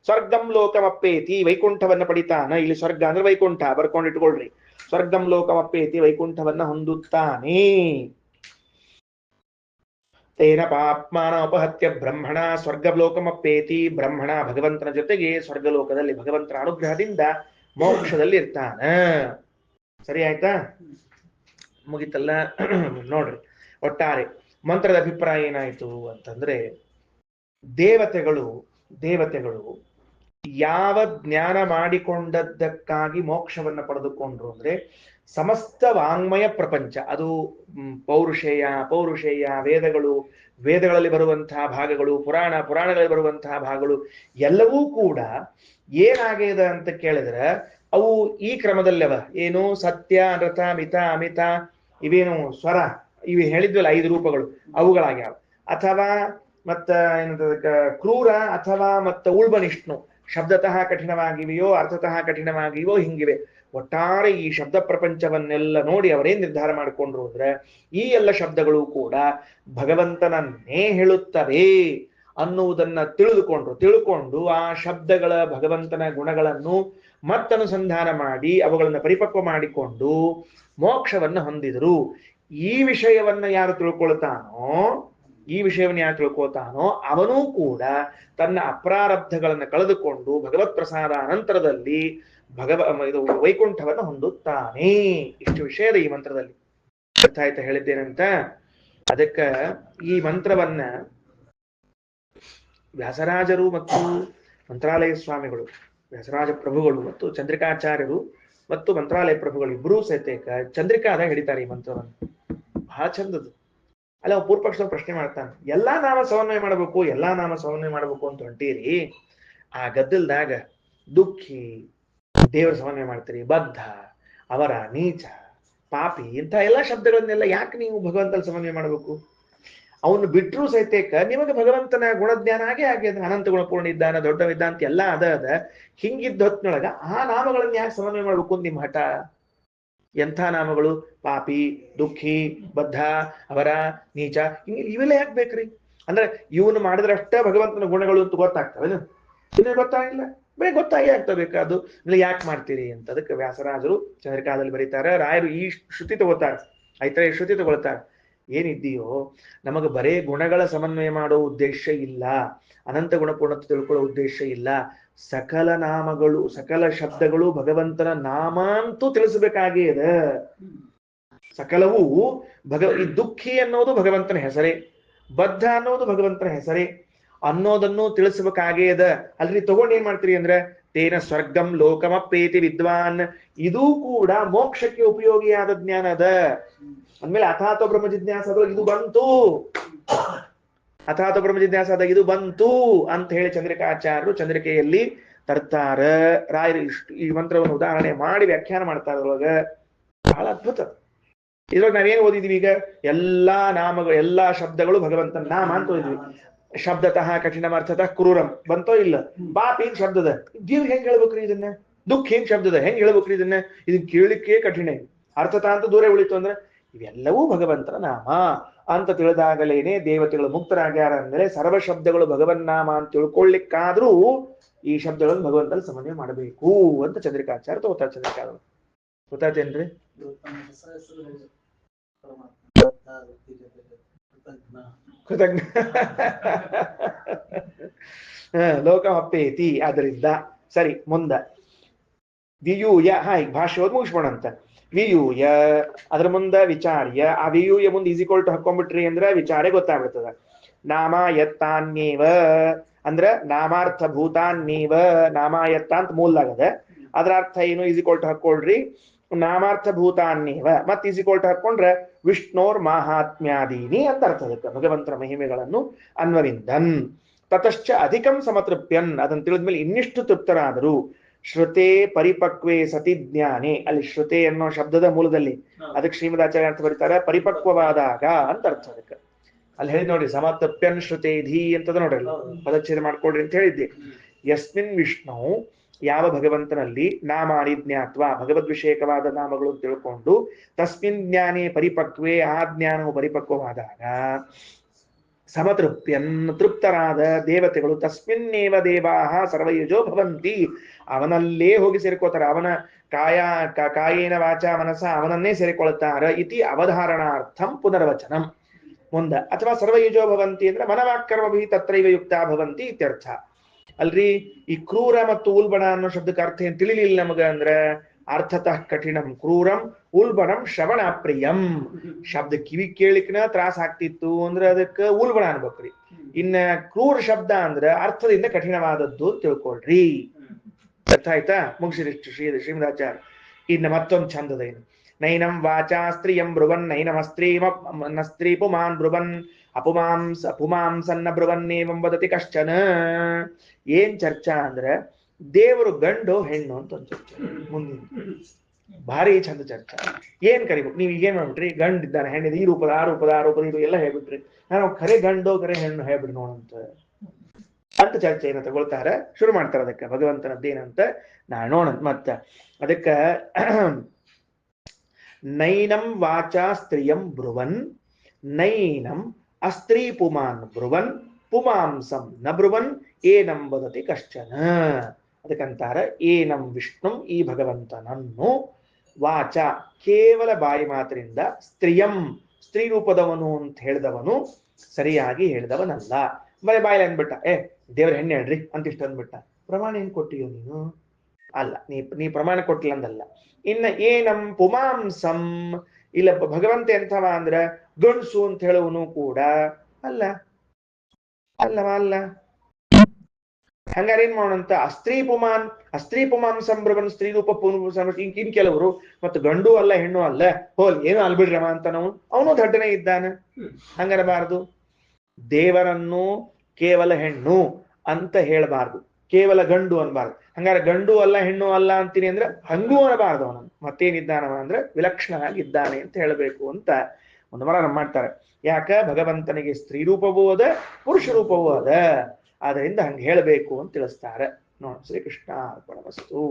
ಸ್ವರ್ಗಂ ಲೋಕಮಪ್ಪೇತಿ ವೈಕುಂಠವನ್ನ ಪಡಿತಾನ. ಇಲ್ಲಿ ಸ್ವರ್ಗ ಅಂದ್ರೆ ವೈಕುಂಠ ಬರ್ಕೊಂಡಿಟ್ಕೊಳ್ರಿ. ಸ್ವರ್ಗಂ ಲೋಕಮಪ್ಪೇತಿ ವೈಕುಂಠವನ್ನ ಹೊಂದುತ್ತಾನೆ. ತೇನ ಪಾಪ್ಮಾನ ಅಪಹತ್ಯ ಬ್ರಹ್ಮಣ ಸ್ವರ್ಗಲೋಕಮಪ್ಪೇತಿ. ಬ್ರಹ್ಮಣ ಭಗವಂತನ ಜೊತೆಗೆ ಸ್ವರ್ಗಲೋಕದಲ್ಲಿ ಭಗವಂತನ ಅನುಗ್ರಹದಿಂದ ಮೋಕ್ಷದಲ್ಲಿ ಇರ್ತಾನ. ಸರಿ ಆಯ್ತಾ? ಮುಗಿತಲ್ಲ ನೋಡ್ರಿ. ಒಟ್ಟಾರೆ ಮಂತ್ರದ ಅಭಿಪ್ರಾಯ ಏನಾಯ್ತು ಅಂತಂದ್ರೆ ದೇವತೆಗಳು ಯಾವ ಜ್ಞಾನ ಮಾಡಿಕೊಂಡದ್ದಕ್ಕಾಗಿ ಮೋಕ್ಷವನ್ನ ಪಡೆದುಕೊಂಡ್ರು ಅಂದ್ರೆ ಸಮಸ್ತ ವಾಂಗ್ಮಯ ಪ್ರಪಂಚ, ಅದು ಪೌರುಷೇಯ ವೇದಗಳಲ್ಲಿ ಬರುವಂತಹ ಭಾಗಗಳು, ಪುರಾಣಗಳಲ್ಲಿ ಬರುವಂತಹ ಭಾಗಗಳು ಎಲ್ಲವೂ ಕೂಡ ಏನಾಗಿದೆ ಅಂತ ಕೇಳಿದ್ರೆ ಅವು ಈ ಕ್ರಮದಲ್ಲವ. ಏನು ಸತ್ಯ, ಅನೃತ, ಮಿತ, ಅಮಿತ, ಇವೇನು ಸ್ವರ, ಇವು ಹೇಳಿದ್ವಲ್ಲ 5 ರೂಪಗಳು ಅವುಗಳಾಗ್ಯಾವ. ಅಥವಾ ಮತ್ತ ಕ್ರೂರ ಅಥವಾ ಮತ್ತ ಉಳ್ಬನಿಷ್ಣು ಶಬ್ದತಃ ಕಠಿಣವಾಗಿವೆಯೋ ಅರ್ಥತಃ ಆಗಿವೆಯೋ ಹಿಂಗಿವೆ. ಒಟ್ಟಾರೆ ಈ ಶಬ್ದ ಪ್ರಪಂಚವನ್ನೆಲ್ಲ ನೋಡಿ ಅವರೇನ್ ನಿರ್ಧಾರ ಮಾಡಿಕೊಂಡ್ರು ಅಂದ್ರೆ ಈ ಎಲ್ಲ ಶಬ್ದಗಳು ಕೂಡ ಭಗವಂತನನ್ನೇ ಹೇಳುತ್ತವೆ ಅನ್ನುವುದನ್ನ ತಿಳ್ಕೊಂಡು ಆ ಶಬ್ದಗಳ ಭಗವಂತನ ಗುಣಗಳನ್ನು ಮತ್ತನುಸಂಧಾನ ಮಾಡಿ ಅವುಗಳನ್ನ ಪರಿಪಕ್ವ ಮಾಡಿಕೊಂಡು ಮೋಕ್ಷವನ್ನ ಹೊಂದಿದರು. ಈ ವಿಷಯವನ್ನ ಯಾರು ತಿಳ್ಕೊಳ್ತಾನೋ ಅವನೂ ಕೂಡ ತನ್ನ ಅಪ್ರಾರಬ್ಧಗಳನ್ನ ಕಳೆದುಕೊಂಡು ಭಗವತ್ ಪ್ರಸಾದ ಅನಂತರದಲ್ಲಿ ವೈಕುಂಠವನ್ನು ಹೊಂದುತ್ತಾನೆ. ಇಷ್ಟು ವಿಷಯದ ಈ ಮಂತ್ರದಲ್ಲಿ ಅರ್ಥ ಆಯ್ತಾ ಹೇಳಿದ್ದೇನಂತ. ಅದಕ್ಕ ಈ ಮಂತ್ರವನ್ನ ವ್ಯಾಸರಾಜರು ಮತ್ತು ಮಂತ್ರಾಲಯ ಸ್ವಾಮಿಗಳು, ವ್ಯಾಸರಾಜ ಪ್ರಭುಗಳು ಮತ್ತು ಚಂದ್ರಿಕಾಚಾರ್ಯರು ಮತ್ತು ಮಂತ್ರಾಲಯ ಪ್ರಭುಗಳು ಇಬ್ಬರೂ ಸಹಿತ ಚಂದ್ರಿಕಾದ ಹಿಡಿತಾರೆ ಈ ಮಂತ್ರವನ್ನು. ಬಹಳ ಚಂದದು. ಅಲ್ಲ ಪೂರ್ವಪಕ್ಷ ಪ್ರಶ್ನೆ ಮಾಡ್ತಾನೆ, ಎಲ್ಲಾ ನಾಮ ಸಮನ್ವಯ ಮಾಡಬೇಕು ಅಂತ ಹೊಂಟೀರಿ. ಆ ಗದ್ದಲ್ದಾಗ ದುಃಖಿ ದೇವರ ಸಮನ್ವಯ ಮಾಡ್ತೀರಿ, ಬದ್ಧ, ಅವರ, ನೀಚ, ಪಾಪಿ ಇಂಥ ಎಲ್ಲಾ ಶಬ್ದಗಳನ್ನೆಲ್ಲ ಯಾಕೆ ನೀವು ಭಗವಂತನ ಸಮನ್ವಯ ಮಾಡಬೇಕು? ಅವನು ಬಿಟ್ಟರು ಸಹಿತೇಕ ನಿಮಗೆ ಭಗವಂತನ ಗುಣಜ್ಞಾನ ಆಗ್ಯದ. ಅನಂತ ಗುಣಪೂರ್ಣ ಇದ್ದಾನ, ದೊಡ್ಡವಿದ್ದ ಅಂತ ಎಲ್ಲ ಅದ. ಹಿಂಗಿದ್ದ ಹೊತ್ತಿನೊಳಗ ಆ ನಾಮಗಳನ್ನ ಯಾಕೆ ಸಮನ್ವಯ ಮಾಡ್ಬೇಕು ಅಂತ ನಿಮ್ಮ ಹಠ? ಎಂಥ ನಾಮಗಳು? ಪಾಪಿ, ದುಃಖಿ, ಬದ್ಧ, ಅವರ, ನೀಚ, ಇವೆಲ್ಲ ಯಾಕೆ ಬೇಕ್ರಿ? ಅಂದ್ರೆ ಇವನು ಮಾಡಿದ್ರಷ್ಟ ಭಗವಂತನ ಗುಣಗಳು ಅಂತ ಗೊತ್ತಾಗ್ತವೆ, ಇನ್ನೇ ಗೊತ್ತಾಗಿಲ್ಲ, ಗೊತ್ತಾಗೇ ಆಗ್ತಬೇಕು. ಅದು ಯಾಕೆ ಮಾಡ್ತೀರಿ ಅಂತ ಅದಕ್ಕೆ ವ್ಯಾಸರಾಜರು ಚಂದ್ರಿಕಾದಲ್ಲಿ ಬರೀತಾರೆ. ರಾಯರು ಈ ಶ್ರುತಿ ತಗೋತಾರೆ, ಐತರೇಯ ಶ್ರುತಿ ತಗೊಳ್ತಾರೆ. ಏನಿದ್ದೀಯೋ ನಮಗೆ ಬರೇ ಗುಣಗಳ ಸಮನ್ವಯ ಮಾಡೋ ಉದ್ದೇಶ ಇಲ್ಲ, ಅನಂತ ಗುಣಪೂರ್ಣತೆ ತಿಳ್ಕೊಳ್ಳೋ ಉದ್ದೇಶ ಇಲ್ಲ. ಸಕಲ ನಾಮಗಳು, ಸಕಲ ಶಬ್ದಗಳು ಭಗವಂತನ ನಾಮ ಅಂತೂ ತಿಳಿಸಬೇಕಾಗೇ ಇದೆ. ಸಕಲವೂ ಈ ದುಃಖಿ ಅನ್ನೋದು ಭಗವಂತನ ಹೆಸರೇ, ಬದ್ಧ ಅನ್ನೋದು ಭಗವಂತನ ಹೆಸರೇ ಅನ್ನೋದನ್ನು ತಿಳಿಸಬೇಕಾಗೇ ಅದ. ಅಲ್ರಿ ತಗೊಂಡ್ ಏನ್ ಮಾಡ್ತೀರಿ ಅಂದ್ರೆ ತೇನ ಸ್ವರ್ಗಂ ಲೋಕಮಪ್ಪೇತಿ ವಿದ್ವಾನ್, ಇದೂ ಕೂಡ ಮೋಕ್ಷಕ್ಕೆ ಉಪಯೋಗಿಯಾದ ಜ್ಞಾನ ಅದ. ಅಂದ್ಮೇಲೆ ಅಥಾತ ಬ್ರಹ್ಮ ಜಿಜ್ಞಾಸದ ಇದು ಬಂತು, ಅಥಾತ ಬ್ರಹ್ಮ ಜಿಜ್ಞಾಸದ ಇದು ಬಂತು ಅಂತ ಹೇಳಿ ಚಂದ್ರಿಕಾಚಾರ್ಯರು ಚಂದ್ರಿಕೆಯಲ್ಲಿ ತರ್ತಾರ. ರಾಯರು ಈ ಮಂತ್ರವನ್ನು ಉದಾಹರಣೆ ಮಾಡಿ ವ್ಯಾಖ್ಯಾನ ಮಾಡ್ತಾರೆ. ಅದ್ರೊಳಗ ಬಹಳ ಅದ್ಭುತ. ಇದ್ರೊಳಗೆ ನಾವೇನ್ ಓದಿದ್ವಿ ಈಗ? ಎಲ್ಲಾ ನಾಮಗಳು, ಎಲ್ಲಾ ಶಬ್ದಗಳು ಭಗವಂತನ ನಾಮ ಅಂತ ಓದಿದ್ವಿ. ಶಬ್ದತಃ ಕಠಿಣಂ ಅರ್ಥತಃ ಕ್ರೂರಂ ಬಂತೋ ಇಲ್ಲ? ಪಾಪ ಏನ್ ಶಬ್ದದ, ದೇವ್ ಹೆಂಗ್ ಹೇಳ್ಬೇಕ್ರಿ ಇದನ್ನ? ದುಃಖ ಏನ್ ಶಬ್ದದ, ಹೆಂಗ್ ಹೇಳ್ಬೇಕ್ರಿ ಇದನ್ನ? ಇದನ್ನ ಕೇಳಲಿಕ್ಕೆ ಕಠಿಣ. ಅರ್ಥತಃ ಅಂತ ದೂರ ಉಳಿತು ಅಂದ್ರೆ ಇವೆಲ್ಲವೂ ಭಗವಂತನ ನಾಮ ಅಂತ ತಿಳಿದಾಗಲೇನೆ ದೇವತೆಗಳು ಮುಕ್ತರಾಗ್ಯಾರ. ಅಂದ್ರೆ ಸರ್ವ ಶಬ್ದಗಳು ಭಗವನ್ ನಾಮ ಅಂತ ತಿಳ್ಕೊಳ್ಳಿಕ್ಕಾದ್ರೂ ಈ ಶಬ್ದಗಳನ್ನು ಭಗವಂತನ ಸಮನ್ವಯ ಮಾಡಬೇಕು ಅಂತ ಚಂದ್ರಿಕಾಚಾರ್ಯ ತಗೋತಾರೆ. ಚಂದ್ರಿಕಾ ಗೊತ್ತಾಯ್ತೇನ್ರಿ? ಕೃತಜ್ಞ ಲೋಕಮಪ್ಪೇತಿ. ಅದರಿಂದ ಸರಿ, ಮುಂದ ವಿಯೂಯ. ಈಗ ಭಾಷೆ ಓದ್ ಮುಗಿಸ್ಬೋಣಂತ. ವಿಯೂಯ ಅದ್ರ ಮುಂದ ವಿಚಾರ್ಯ. ಆ ವಿಯೂಯ ಮುಂದೆ ಈಸಿಕ್ವಲ್ ಟು ಹಾಕೊಂಡ್ಬಿಟ್ರಿ ಅಂದ್ರೆ ವಿಚಾರ ಗೊತ್ತಾಗ್ಬಿಡ್ತದ. ನಾಮಾಯತ್ತಾನ್ಯೇವ ಅಂದ್ರ ನಾಮಾರ್ಥ ಭೂತಾನ್ಯೇವ, ನಾಮಾಯತ್ತ ಅಂತ ಮೂಲದಾಗದೆ. ಅದರ ಅರ್ಥ ಏನು? ಈಸಿಕೊಲ್ಟ್ ಹಾಕೊಳ್ರಿ ನಾಮಾರ್ಥ ಭೂತಾನ್ಯೇವ, ಮತ್ ಈಸಿಕೊಲ್ಟ್ ಹಾಕೊಂಡ್ರೆ ವಿಷ್ಣೋರ್ ಮಾಹಾತ್ಮ್ಯಾದೀನಿ ಅಂತ ಅರ್ಥ. ಅದಕ್ಕೆ ಭಗವಂತನ ಮಹಿಮೆಗಳನ್ನು ಅನ್ವವಿಂದನ್. ತತಶ್ಚ ಅಧಿಕಂ ಸಮತೃಪ್ಯನ್, ಅದನ್ನು ತಿಳಿದ್ಮೇಲೆ ಇನ್ನಿಷ್ಟು ತೃಪ್ತರಾದರು. ಶ್ರುತೆ ಪರಿಪಕ್ವೇ ಸತಿ ಜ್ಞಾನೇ, ಅಲ್ಲಿ ಶ್ರುತೆ ಅನ್ನೋ ಶಬ್ದದ ಮೂಲದಲ್ಲಿ ಅದಕ್ಕೆ ಶ್ರೀಮದಾಚಾರ್ಯ ಅರ್ಥ ಬರೀತಾರೆ ಪರಿಪಕ್ವವಾದಾಗ ಅಂತ ಅರ್ಥ. ಅದಕ್ಕೆ ಅಲ್ಲಿ ಹೇಳಿ ನೋಡ್ರಿ, ಸಮತೃಪ್ಯನ್ ಶ್ರುತೇಧಿ ಅಂತದ ನೋಡ್ರಿ, ಪದಚ್ಛೇದ ಮಾಡ್ಕೊಳ್ರಿ ಅಂತ ಹೇಳಿದ್ದೆ. ಯಸ್ಮಿನ್ ವಿಷ್ಣು, ಯಾವ ಭಗವಂತನಲ್ಲಿ ನಾಮಾನಿ ಜ್ಞಾತ್ವ, ಭಗವದ್ವಿಷೇಕವಾದ ನಾಮಗಳು ತಿಳ್ಕೊಂಡು, ತಸ್ಮಿನ್ ಜ್ಞಾನೇ ಪರಿಪಕ್ವೇ, ಆ ಜ್ಞಾನವು ಪರಿಪಕ್ವವಾದಾಗ, ಸಮತೃಪ್ಯನ್ ತೃಪ್ತರಾದ ದೇವತೆಗಳು, ತಸ್ಮಿನ್ನೇವ ದೇವಾಹ ಸರ್ವಯುಜೋ ಭವಂತಿ, ಅವನಲ್ಲೇ ಹೋಗಿ ಸೇರಿಕೋತಾರೆ. ಅವನ ಕಾಯೇನ ವಾಚ ಮನಸ ಅವನನ್ನೇ ಸೇರಿಕೊಳ್ತಾರ. ಇತಿ ಅವಧಾರಣಾರ್ಥಂ ಪುನರ್ವಚನಂ ಮುಂದ. ಅಥವಾ ಸರ್ವಯುಜೋ ಭವಂತಿ ಅಂದ್ರೆ ಮನವಾಕ್ಕರ್ಮಭಿ ತತ್ರೈವ ಯುಕ್ತ ಭವಂತಿ ಇತ್ಯರ್ಥ. ಅಲ್ರಿ, ಈ ಕ್ರೂರ ಮತ್ತು ಉಲ್ಬಣ ಅನ್ನೋ ಶಬ್ದಕ್ಕೆ ಅರ್ಥ ಏನ್ ತಿಳಿಲಿಲ್ಲ ನಮಗ ಅಂದ್ರೆ, ಅರ್ಥತಃ ಕಠಿಣಂ ಕ್ರೂರಂ ಉಲ್ಬಣಂ ಶ್ರವಣ ಪ್ರಿಯಂ. ಶಬ್ದ ಕಿವಿ ಕೇಳಿಕ್ನ ತ್ರಾಸ ಆಗ್ತಿತ್ತು ಅಂದ್ರೆ ಅದಕ್ಕೆ ಉಲ್ಬಣ ಅನ್ಬೇಕ್ರಿ. ಇನ್ನ ಕ್ರೂರ ಶಬ್ದ ಅಂದ್ರೆ ಅರ್ಥದಿಂದ ಕಠಿಣವಾದದ್ದು ತಿಳ್ಕೊಳ್ರಿ. ಅರ್ಥ ಆಯ್ತಾ? ಮುಗಿಸಿರಿ ಶ್ರೀಮದಾಚಾರ್ಯ. ಇನ್ನು ಮತ್ತೊಂದು ಚಂದದ ಏನು, ನೈನಂ ವಾಚಾ ಸ್ತ್ರೀಯಂ ಬ್ರುವನ್ ನಸ್ತ್ರೀ ಪುಮಾನ್ ಬ್ರುವನ್ ಅಪುಮಾಂಸನ್ನ ಬ್ರುವನ್ನೇವಂ ವದತಿ ಕಶ್ಚನ. ಏನ್ ಚರ್ಚಾ ಅಂದ್ರೆ ದೇವರು ಗಂಡು ಹೆಣ್ಣು ಅಂತ ಒಂದು ಚರ್ಚೆ. ಮುಂದಿನ ಭಾರಿ ಚಂದ ಚರ್ಚಾ. ಏನ್ ಕರಿಬೇಕು ನೀವು? ಈಗೇನ್ ಮಾಡ್ಬಿಟ್ರಿ, ಗಂಡ್ ಇದ್ದಾನೆ ಹೆಣ್ಣಿದೆ, ಈ ರೂಪದ ಆ ರೂಪದ ಆ ರೂಪದ ಇದು ಎಲ್ಲ ಹೇಳ್ಬಿಟ್ರಿ. ನಾನು ಖರೆ ಗಂಡು ಖರೆ ಹೆಣ್ಣು ಹೇಳ್ಬಿಡಿ ನೋಡಂತ ಅಂತ ಚರ್ಚೆಯನ್ನು ತಗೊಳ್ತಾರೆ, ಶುರು ಮಾಡ್ತಾರೆ. ಅದಕ್ಕೆ ಭಗವಂತನದ್ದೇನಂತ ನಾನು ನೋಡಂತ. ಮತ್ತ ಅದಕ್ಕ ನೈನಂ ವಾಚಾ ಸ್ತ್ರೀಯಂ ಬ್ರುವನ್ ನೈನಂ ಅಸ್ತ್ರೀ ಪುಮಾನ್ ಬ್ರುವನ್ ಪುಮಾಂಸಂ ನ ಬ್ರುವನ್ ಏನಂ ವದತಿ ಕಶ್ಚನ. ಅದಕ್ಕಂತಾರ ಏನಂ ವಿಷ್ಣು, ಈ ಭಗವಂತನನ್ನು, ವಾಚ ಕೇವಲ ಬಾಯಿ ಮಾತಿನಿಂದ, ಸ್ತ್ರೀಯಂ ಸ್ತ್ರೀ ರೂಪದವನು ಅಂತ ಹೇಳಿದವನು ಸರಿಯಾಗಿ ಹೇಳಿದವನಲ್ಲ. ಬರೀ ಬಾಯಿಲ್ ಅಂದ್ಬಿಟ್ಟ, ದೇವ್ರ ಹೆಣ್ಣು ಹೇಳ್ರಿ ಅಂತ ಇಷ್ಟ ಅಂದ್ಬಿಟ್ಟ. ಪ್ರಮಾಣ ಏನ್ ಕೊಟ್ಟಿಯೋ ನೀನು? ಅಲ್ಲ, ನೀ ಪ್ರಮಾಣ ಕೊಟ್ಟಿಲ್ಲ ಅಂದಲ್ಲ. ಇನ್ನ ಏನಂ ಪುಮಾಂಸಂ, ಇಲ್ಲ ಭಗವಂತ ಎಂಥವ ಅಂದ್ರ ಗಂಡ್ಸು ಅಂತ ಹೇಳುವನು ಕೂಡ ಅಲ್ಲ. ಅಲ್ಲವಾ? ಅಲ್ಲ. ಹಂಗಾರ ಏನ್ ಮಾಡೋಣಂತ, ಅಸ್ತ್ರೀ ಪುಮಾಂಸಂ ಬ್ರವನ್, ಸ್ತ್ರೀ ರೂಪ ಇನ್ ಕೆಲವರು ಮತ್ತು ಗಂಡು ಅಲ್ಲ ಹೆಣ್ಣು ಅಲ್ಲ, ಹೋಲ್ ಏನು ಅಲ್ಬಿಡ್ರವ ಅಂತ ಅವನು ದಡ್ಡನೆ ಇದ್ದಾನೆ. ಹಂಗನಬಾರದು. ದೇವರನ್ನು ಕೇವಲ ಹೆಣ್ಣು ಅಂತ ಹೇಳಬಾರ್ದು, ಕೇವಲ ಗಂಡು ಅನ್ಬಾರ್ದು. ಹಂಗಾರೆ ಗಂಡು ಅಲ್ಲ ಹೆಣ್ಣು ಅಲ್ಲ ಅಂತೀನಿ ಅಂದ್ರೆ ಹಂಗೂ ಅನ್ನಬಾರ್ದು. ಅವನು ಮತ್ತೇನಿದ್ದಾನವ ಅಂದ್ರೆ ವಿಲಕ್ಷಣನಾಗಿದ್ದಾನೆ ಅಂತ ಹೇಳಬೇಕು ಅಂತ ಒಂದು ಮರಣ ಮಾಡ್ತಾರೆ. ಯಾಕ? ಭಗವಂತನಿಗೆ ಸ್ತ್ರೀ ರೂಪವೂ ಅದ, ಪುರುಷ ರೂಪವೂ ಅದ. ಆದ್ದರಿಂದ ಹಂಗೆ ಹೇಳಬೇಕು ಅಂತ ತಿಳಿಸ್ತಾರೆ. ನೋಡ, ಶ್ರೀಕೃಷ್ಣ ಅರ್ಪಣಮಸ್ತು.